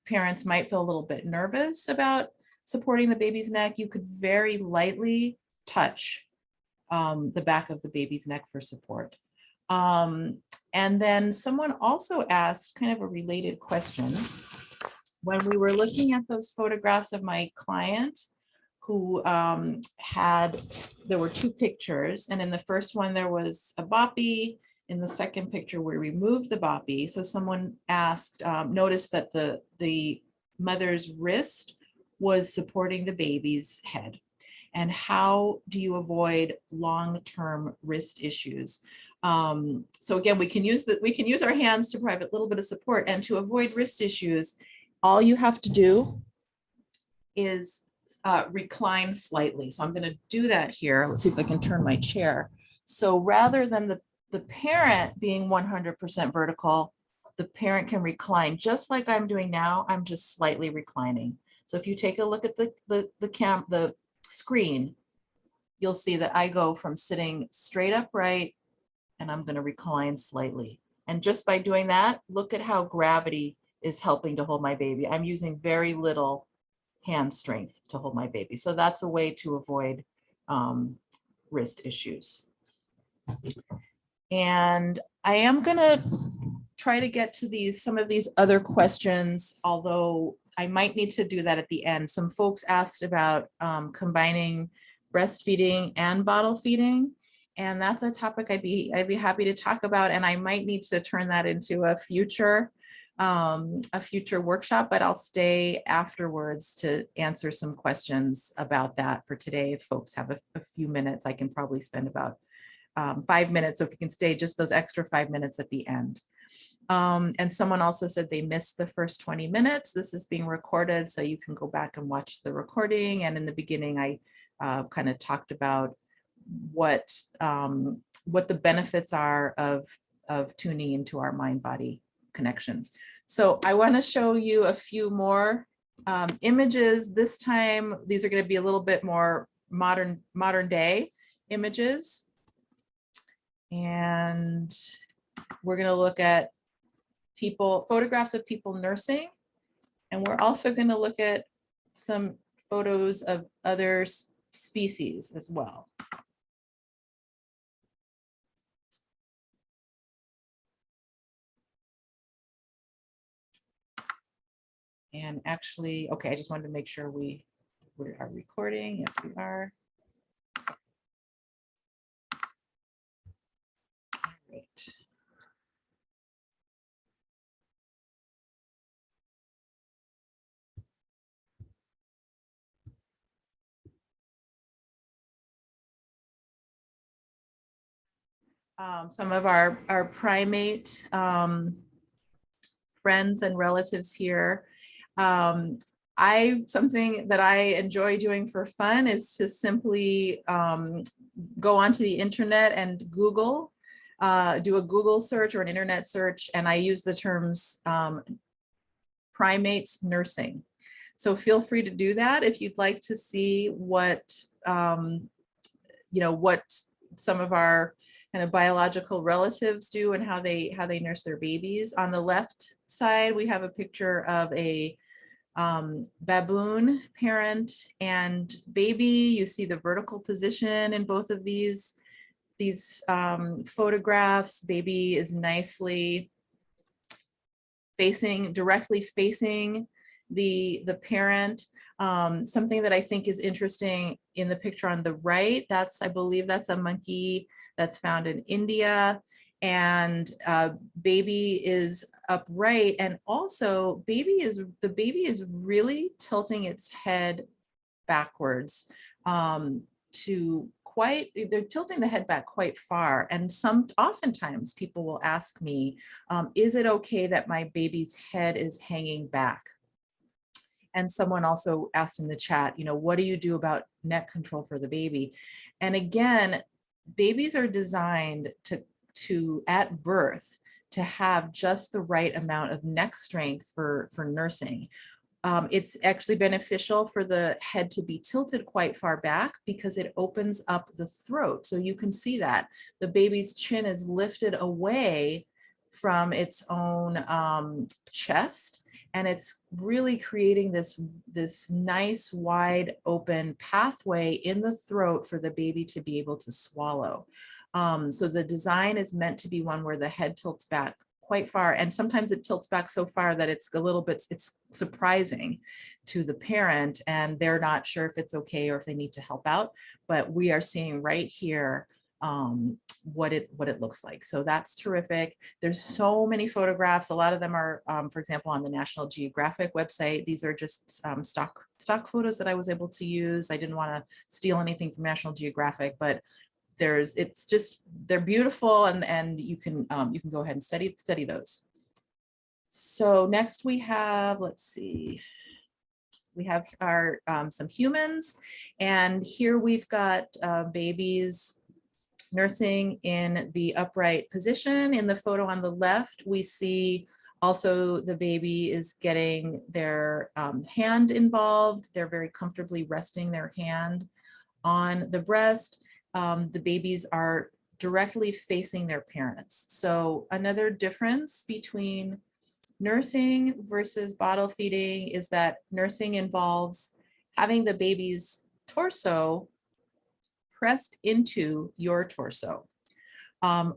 parents might feel a little bit nervous about supporting the baby's neck. You could very lightly touch the back of the baby's neck for support. And then someone also asked kind of a related question. When we were looking at those photographs of my client who there were two pictures, and in the first one there was a boppy. In the second picture we removed the boppy. So someone asked, noticed that the mother's wrist was supporting the baby's head. And how do you avoid long-term wrist issues? So again, we can use our hands to provide a little bit of support, and to avoid wrist issues, all you have to do is recline slightly. So I'm going to do that here. Let's see if I can turn my chair. So rather than the parent being 100% vertical, the parent can recline just like I'm doing now. I'm just slightly reclining. So if you take a look at the screen, you'll see that I go from sitting straight upright and I'm going to recline slightly. And just by doing that, look at how gravity is helping to hold my baby. I'm using very little hand strength to hold my baby. So that's a way to avoid wrist issues. And I am going to try to get to some of these other questions, although I might need to do that at the end. Some folks asked about combining breastfeeding and bottle feeding. And that's a topic I'd be happy to talk about. And I might need to turn that into a future workshop, but I'll stay afterwards to answer some questions about that for today. If folks have a few minutes, I can probably spend about 5 minutes. So if you can stay just those extra 5 minutes at the end. And someone also said they missed the first 20 minutes. This is being recorded, so you can go back and watch the recording. And in the beginning, I kind of talked about what the benefits are of tuning into our mind-body connection. So I want to show you a few more images. This time, these are going to be a little bit more modern day images. And we're going to look at photographs of people nursing. And we're also going to look at some photos of other species as well. And actually, okay, I just wanted to make sure we are recording. Yes, we are. All right. Some of our primate friends and relatives here. Something that I enjoy doing for fun is to simply go onto the internet and Google, do a Google search or an internet search, and I use the terms primates nursing. So feel free to do that if you'd like to see what what some of our kind of biological relatives do and how they nurse their babies. On the left side, we have a picture of a baboon parent and baby. You see the vertical position in both of these photographs. Baby is nicely directly facing the parent. Something that I think is interesting in the picture on the right, I believe that's a monkey that's found in India, and baby is upright, and also the baby is really tilting its head backwards they're tilting the head back quite far. And oftentimes people will ask me, is it okay that my baby's head is hanging back? And someone also asked in the chat, what do you do about neck control for the baby? And again, babies are designed to at birth, to have just the right amount of neck strength for nursing. It's actually beneficial for the head to be tilted quite far back because it opens up the throat. So you can see that the baby's chin is lifted away from its own chest, and it's really creating this nice wide open pathway in the throat for the baby to be able to swallow. So the design is meant to be one where the head tilts back quite far, and sometimes it tilts back so far that it's a little bit, it's surprising to the parent, and they're not sure if it's okay or if they need to help out. But we are seeing right here what it looks like. So that's terrific. There's so many photographs. A lot of them are, for example, on the National Geographic website. These are just stock photos that I was able to use. I didn't want to steal anything from National Geographic, but it's just, they're beautiful, and you can go ahead and study those. So next we have, let's see, we have our some humans, and here we've got babies nursing in the upright position. In the photo on the left, we see also the baby is getting their hand involved. They're very comfortably resting their hand on the breast. The babies are directly facing their parents. So another difference between nursing versus bottle feeding is that nursing involves having the baby's torso pressed into your torso.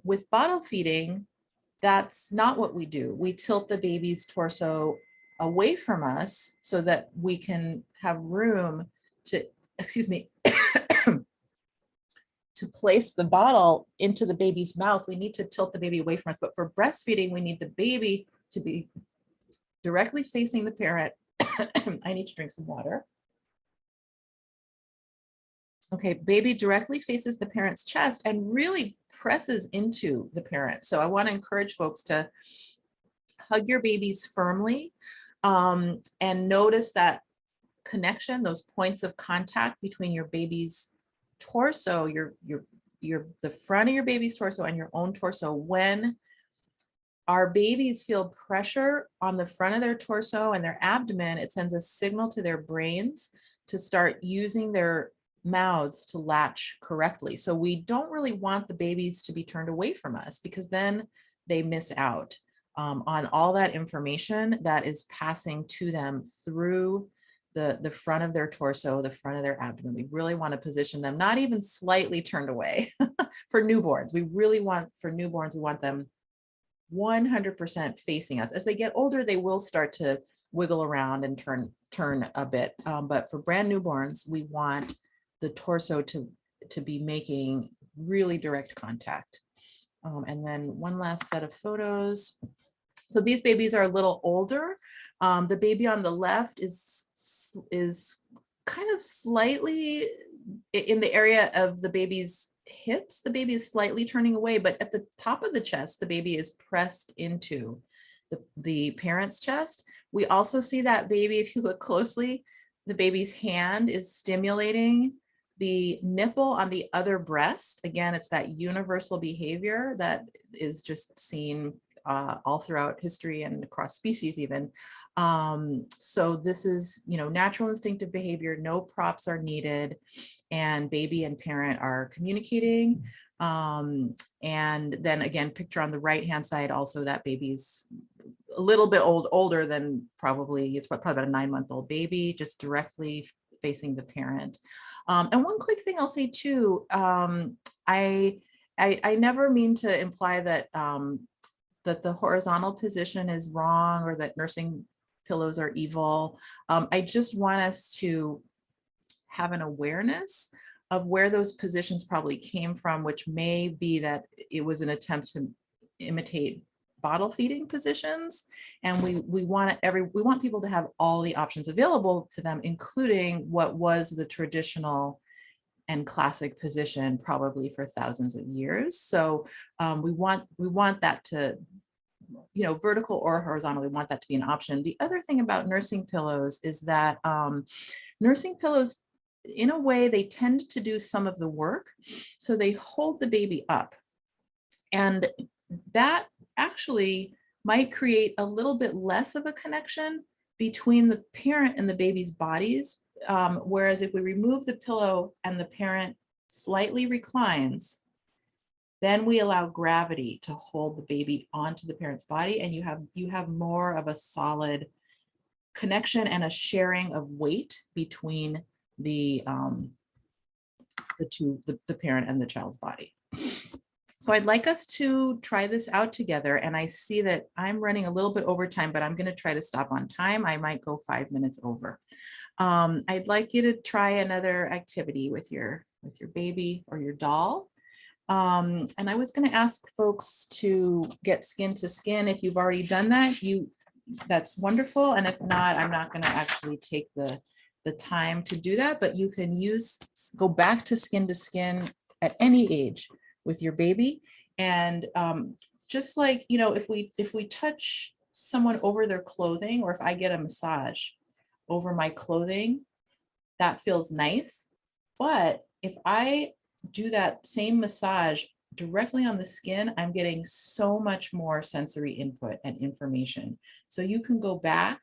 With bottle feeding, that's not what we do. We tilt the baby's torso away from us so that we can have room to, excuse me, to place the bottle into the baby's mouth. We need to tilt the baby away from us. But for breastfeeding, we need the baby to be directly facing the parent. I need to drink some water. Okay, baby directly faces the parent's chest and really presses into the parent. So I want to encourage folks to hug your babies firmly and notice that connection, those points of contact between your baby's torso, the front of your baby's torso and your own torso. When our babies feel pressure on the front of their torso and their abdomen, it sends a signal to their brains to start using their mouths to latch correctly. So we don't really want the babies to be turned away from us, because then they miss out on all that information that is passing to them through the front of their torso, the front of their abdomen. We really want to position them not even slightly turned away. For newborns, we really want, for newborns, we want them 100% facing us. As they get older, they will start to wiggle around and turn a bit. But for brand newborns, we want the torso to be making really direct contact. And then one last set of photos. So these babies are a little older. The baby on the left is kind of slightly in the area of the baby's hips. The baby is slightly turning away, but at the top of the chest, the baby is pressed into the parent's chest. We also see that baby, if you look closely, the baby's hand is stimulating the nipple on the other breast. Again, it's that universal behavior that is just seen all throughout history and across species even. So this is, natural instinctive behavior. No props are needed, and baby and parent are communicating. And then again, picture on the right-hand side, also that baby's a little bit older than it's probably about a 9-month-old baby, just directly facing the parent. And one quick thing I'll say too, I never mean to imply that that the horizontal position is wrong or that nursing pillows are evil. I just want us to have an awareness of where those positions probably came from, which may be that it was an attempt to imitate bottle feeding positions. And we want people to have all the options available to them, including what was the traditional and classic position probably for thousands of years. So we want that to, vertical or horizontal, we want that to be an option. The other thing about nursing pillows is that nursing pillows, in a way, they tend to do some of the work. So they hold the baby up, and that actually might create a little bit less of a connection between the parent and the baby's bodies. Whereas if we remove the pillow and the parent slightly reclines, then we allow gravity to hold the baby onto the parent's body, and you have more of a solid connection and a sharing of weight between the parent and the child's body. So I'd like us to try this out together. And I see that I'm running a little bit over time, but I'm going to try to stop on time. I might go 5 minutes over. I'd like you to try another activity with your baby or your doll. And I was going to ask folks to get skin to skin. If you've already done that, that's wonderful. And if not, I'm not going to actually take the time to do that, but you can go back to skin at any age with your baby. And just like, if we touch someone over their clothing, or if I get a massage over my clothing, that feels nice. But if I do that same massage directly on the skin, I'm getting so much more sensory input and information. So you can go back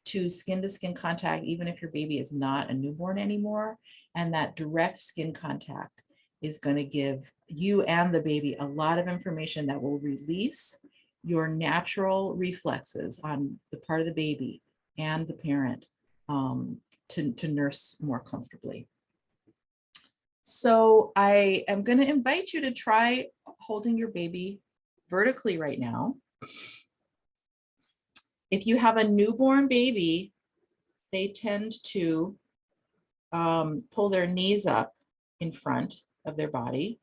to skin contact, even if your baby is not a newborn anymore. And that direct skin contact is going to give you and the baby a lot of information that will release your natural reflexes on the part of the baby and the parent to nurse more comfortably. So I am going to invite you to try holding your baby vertically right now. If you have a newborn baby, they tend to pull their knees up in front of their body,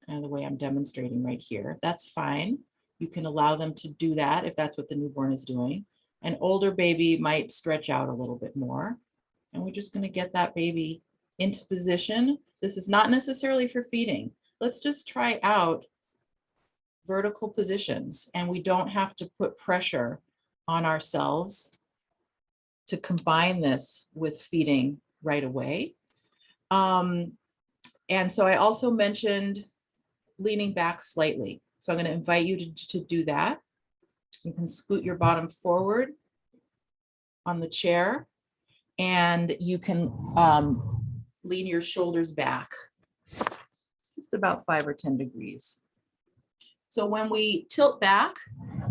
kind of the way I'm demonstrating right here. That's fine. You can allow them to do that if that's what the newborn is doing. An older baby might stretch out a little bit more. And we're just going to get that baby into position. This is not necessarily for feeding. Let's just try out vertical positions, and we don't have to put pressure on ourselves to combine this with feeding right away. And so I also mentioned leaning back slightly. So I'm going to invite you to do that. You can scoot your bottom forward on the chair, and you can lean your shoulders back just about 5 or 10 degrees. So when we tilt back,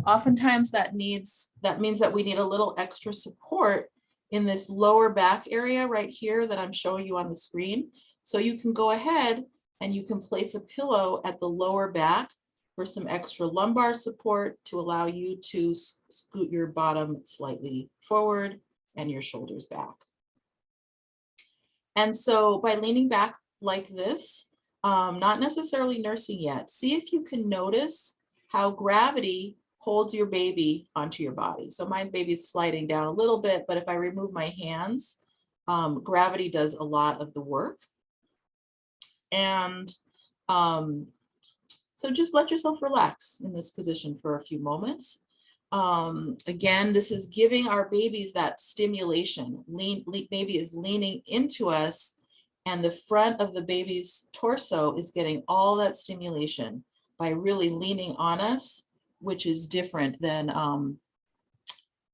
oftentimes that means that we need a little extra support in this lower back area right here that I'm showing you on the screen. So you can go ahead and you can place a pillow at the lower back for some extra lumbar support to allow you to scoot your bottom slightly forward and your shoulders back. And so by leaning back like this, not necessarily nursing yet, see if you can notice how gravity holds your baby onto your body. So my baby's sliding down a little bit, but if I remove my hands, gravity does a lot of the work. And so just let yourself relax in this position for a few moments. Again, this is giving our babies that stimulation. Baby is leaning into us, and the front of the baby's torso is getting all that stimulation by really leaning on us, which is different than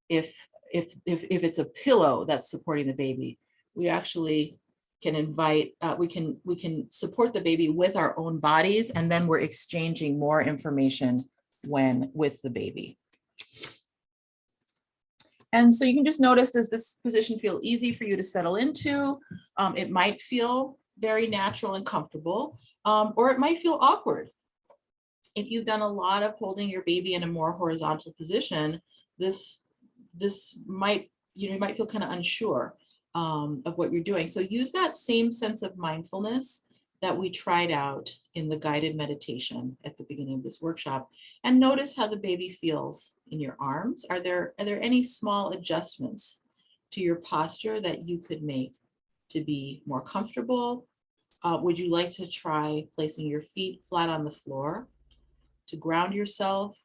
if it's a pillow that's supporting the baby. We actually can invite, we can support the baby with our own bodies, and then we're exchanging more information with the baby. And so you can just notice, does this position feel easy for you to settle into? It might feel very natural and comfortable, or it might feel awkward. If you've done a lot of holding your baby in a more horizontal position, this might, you might feel kind of unsure of what you're doing. So use that same sense of mindfulness that we tried out in the guided meditation at the beginning of this workshop, and notice how the baby feels in your arms. Are there any small adjustments to your posture that you could make to be more comfortable? Would you like to try placing your feet flat on the floor to ground yourself?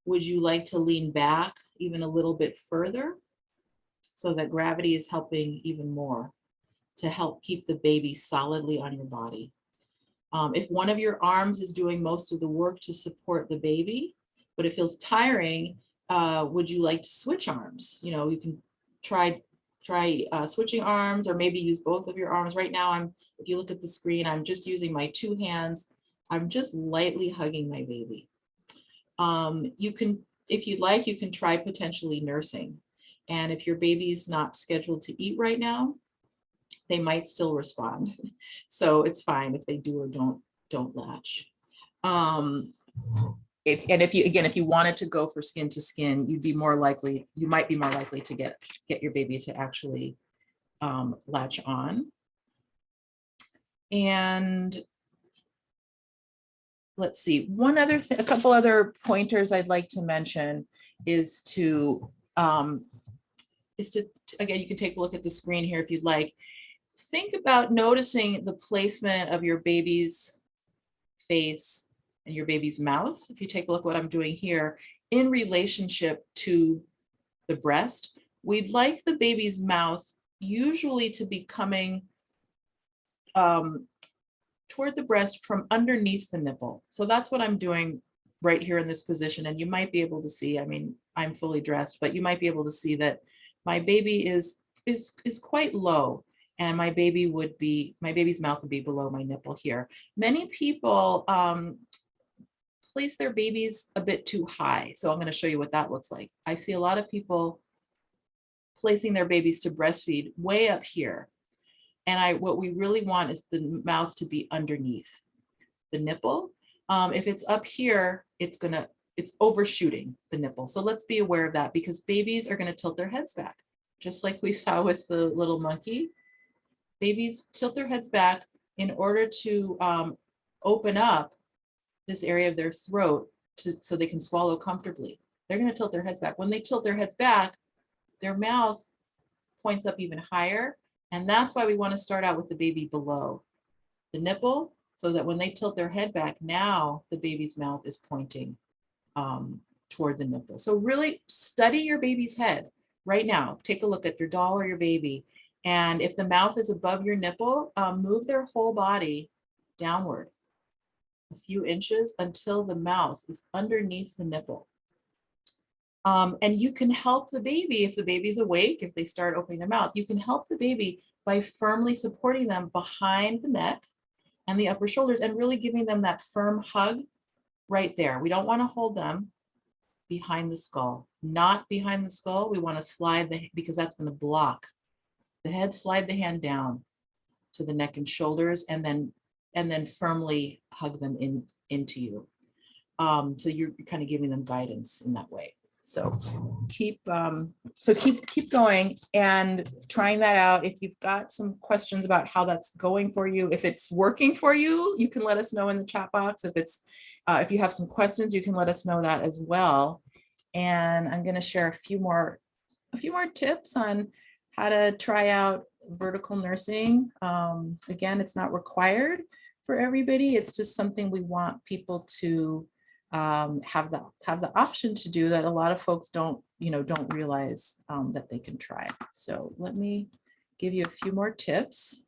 Would you like to lean back even a little bit further so that gravity is helping even more to help keep the baby solidly on your body? If one of your arms is doing most of the work to support the baby but it feels tiring, would you like to switch arms? You know, you can try switching arms, or maybe use both of your arms. Right now, if you look at the screen, I'm just using my 2 hands. I'm just lightly hugging my baby. You can, if you'd like, you can try potentially nursing. And if your baby's not scheduled to eat right now, they might still respond. So it's fine if they do or don't latch. If you wanted to go for skin to skin, you might be more likely to get your baby to actually latch on. And let's see, a couple other pointers I'd like to mention is to again, you can take a look at the screen here if you'd like. Think about noticing the placement of your baby's face and your baby's mouth. If you take a look at what I'm doing here in relationship to the breast, we'd like the baby's mouth usually to be coming toward the breast from underneath the nipple. So that's what I'm doing right here in this position. And you might be able to see, I mean, I'm fully dressed, but you might be able to see that my baby is quite low, and my baby's mouth would be below my nipple here. Many people place their babies a bit too high. So I'm going to show you what that looks like. I see a lot of people placing their babies to breastfeed way up here. And what we really want is the mouth to be underneath the nipple. If it's up here, it's overshooting the nipple. So let's be aware of that, because babies are going to tilt their heads back, just like we saw with the little monkey. Babies tilt their heads back in order to open up this area of their throat so they can swallow comfortably. They're going to tilt their heads back. When they tilt their heads back, their mouth points up even higher. And that's why we want to start out with the baby below the nipple, so that when they tilt their head back, now the baby's mouth is pointing toward the nipple. So really study your baby's head right now. Take a look at your doll or your baby. And if the mouth is above your nipple, move their whole body downward a few inches until the mouth is underneath the nipple. And you can help the baby if the baby's awake, if they start opening their mouth, you can help the baby by firmly supporting them behind the neck and the upper shoulders, and really giving them that firm hug right there. We don't want to hold them behind the skull, not behind the skull. We want to slide because that's going to block the head. Slide the hand down to the neck and shoulders, and then firmly hug them into you. So you're kind of giving them guidance in that way. So keep going and trying that out. If you've got some questions about how that's going for you, if it's working for you, you can let us know in the chat box. If you have some questions, you can let us know that as well. And I'm going to share a few more tips on how to try out vertical nursing. Again, it's not required for everybody. It's just something we want people to have the option to do, that a lot of folks don't realize that they can try. So let me give you a few more tips.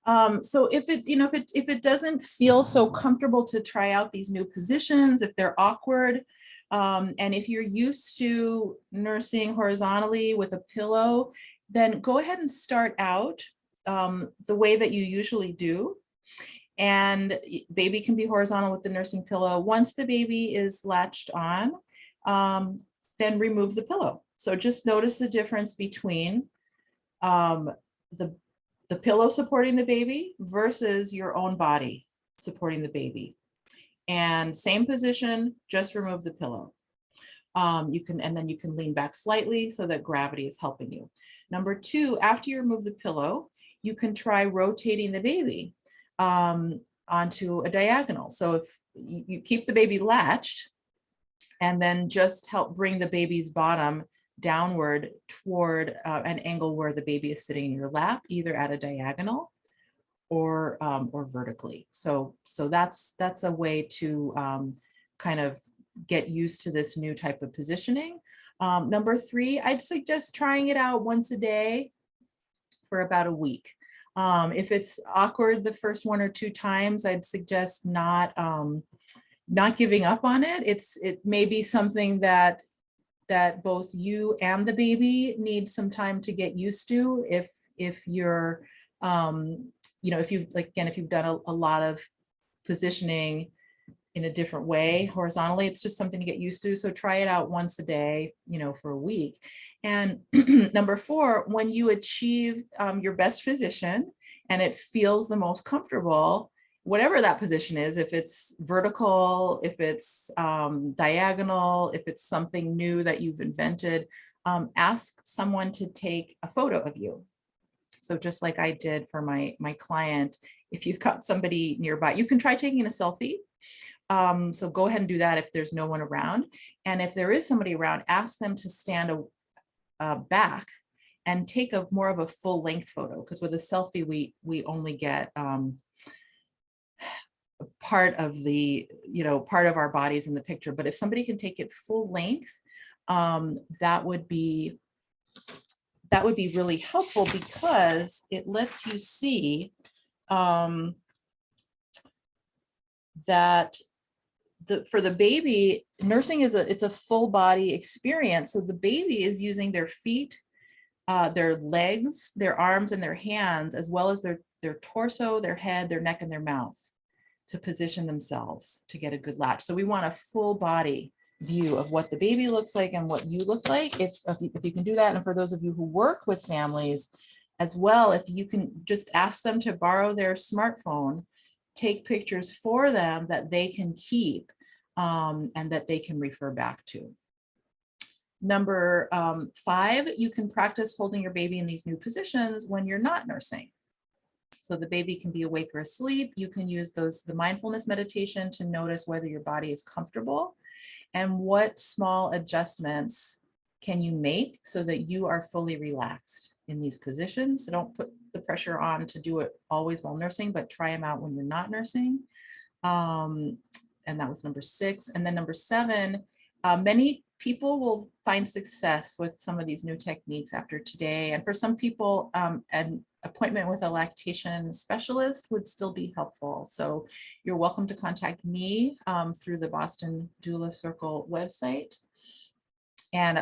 So if it doesn't feel so comfortable to try out these new positions, if they're awkward, and if you're used to nursing horizontally with a pillow, then go ahead and start out the way that you usually do. And baby can be horizontal with the nursing pillow. Once the baby is latched on, then remove the pillow. So just notice the difference between the pillow supporting the baby versus your own body supporting the baby. And same position, just remove the pillow. And then you can lean back slightly so that gravity is helping you. Number 2, after you remove the pillow, you can try rotating the baby onto a diagonal. So if you keep the baby latched, and then just help bring the baby's bottom downward toward an angle where the baby is sitting in your lap, either at a diagonal or vertically. So that's a way to kind of get used to this new type of positioning. Number 3, I'd suggest trying it out once a day. for about a week. If it's awkward the first 1 or 2 times, I'd suggest not giving up on it. It may be something that both you and the baby need some time to get used to. If you're, if you've done a lot of positioning in a different way horizontally, it's just something to get used to. So try it out once a day, for a week. And number 4, when you achieve your best position and it feels the most comfortable, whatever that position is, if it's vertical, if it's diagonal, if it's something new that you've invented, ask someone to take a photo of you. So just like I did for my client, if you've got somebody nearby, you can try taking a selfie. So go ahead and do that if there's no one around. And if there is somebody around, ask them to stand back and take more of a full length photo, because with a selfie, we only get part of our bodies in the picture. But if somebody can take it full length, that would be really helpful, because it lets you see that for the baby, nursing it's a full body experience. So the baby is using their feet, their legs, their arms, and their hands, as well as their torso, their head, their neck, and their mouth, to position themselves to get a good latch. So we want a full body view of what the baby looks like and what you look like, if you can do that. And for those of you who work with families as well, if you can just ask them to borrow their smartphone, take pictures for them that they can keep and that they can refer back to. Number 5, you can practice holding your baby in these new positions when you're not nursing. So the baby can be awake or asleep. You can use the mindfulness meditation to notice whether your body is comfortable and what small adjustments can you make so that you are fully relaxed in these positions. So don't put the pressure on to do it always while nursing, but try them out when you're not nursing. And that was number 6. And then number 7, many people will find success with some of these new techniques after today. And for some people, an appointment with a lactation specialist would still be helpful. So you're welcome to contact me through the Boston Doula Circle website.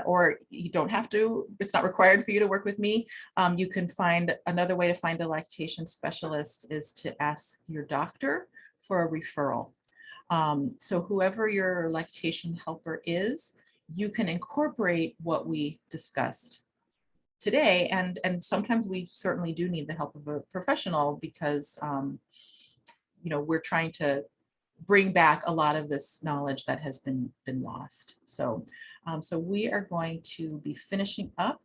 Or you don't have to, it's not required for you to work with me. You can find another way to find a lactation specialist is to ask your doctor for a referral. So whoever your lactation helper is, you can incorporate what we discussed today. And sometimes we certainly do need the help of a professional, because we're trying to bring back a lot of this knowledge that has been lost. So we are going to be finishing up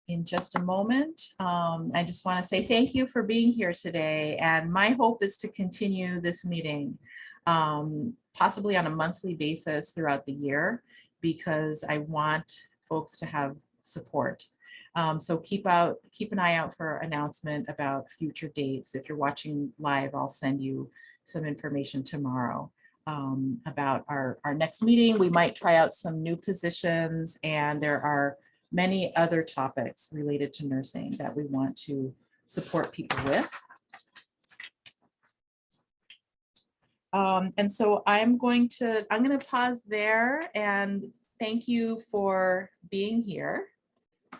in just a moment. I just want to say thank you for being here today. And my hope is to continue this meeting, possibly on a monthly basis throughout the year, because I want folks to have support. So keep an eye out for an announcement about future dates. If you're watching live, I'll send you some information tomorrow about our next meeting. We might try out some new positions, and there are many other topics related to nursing that we want to support people with. And so I'm going to pause there and thank you for being here.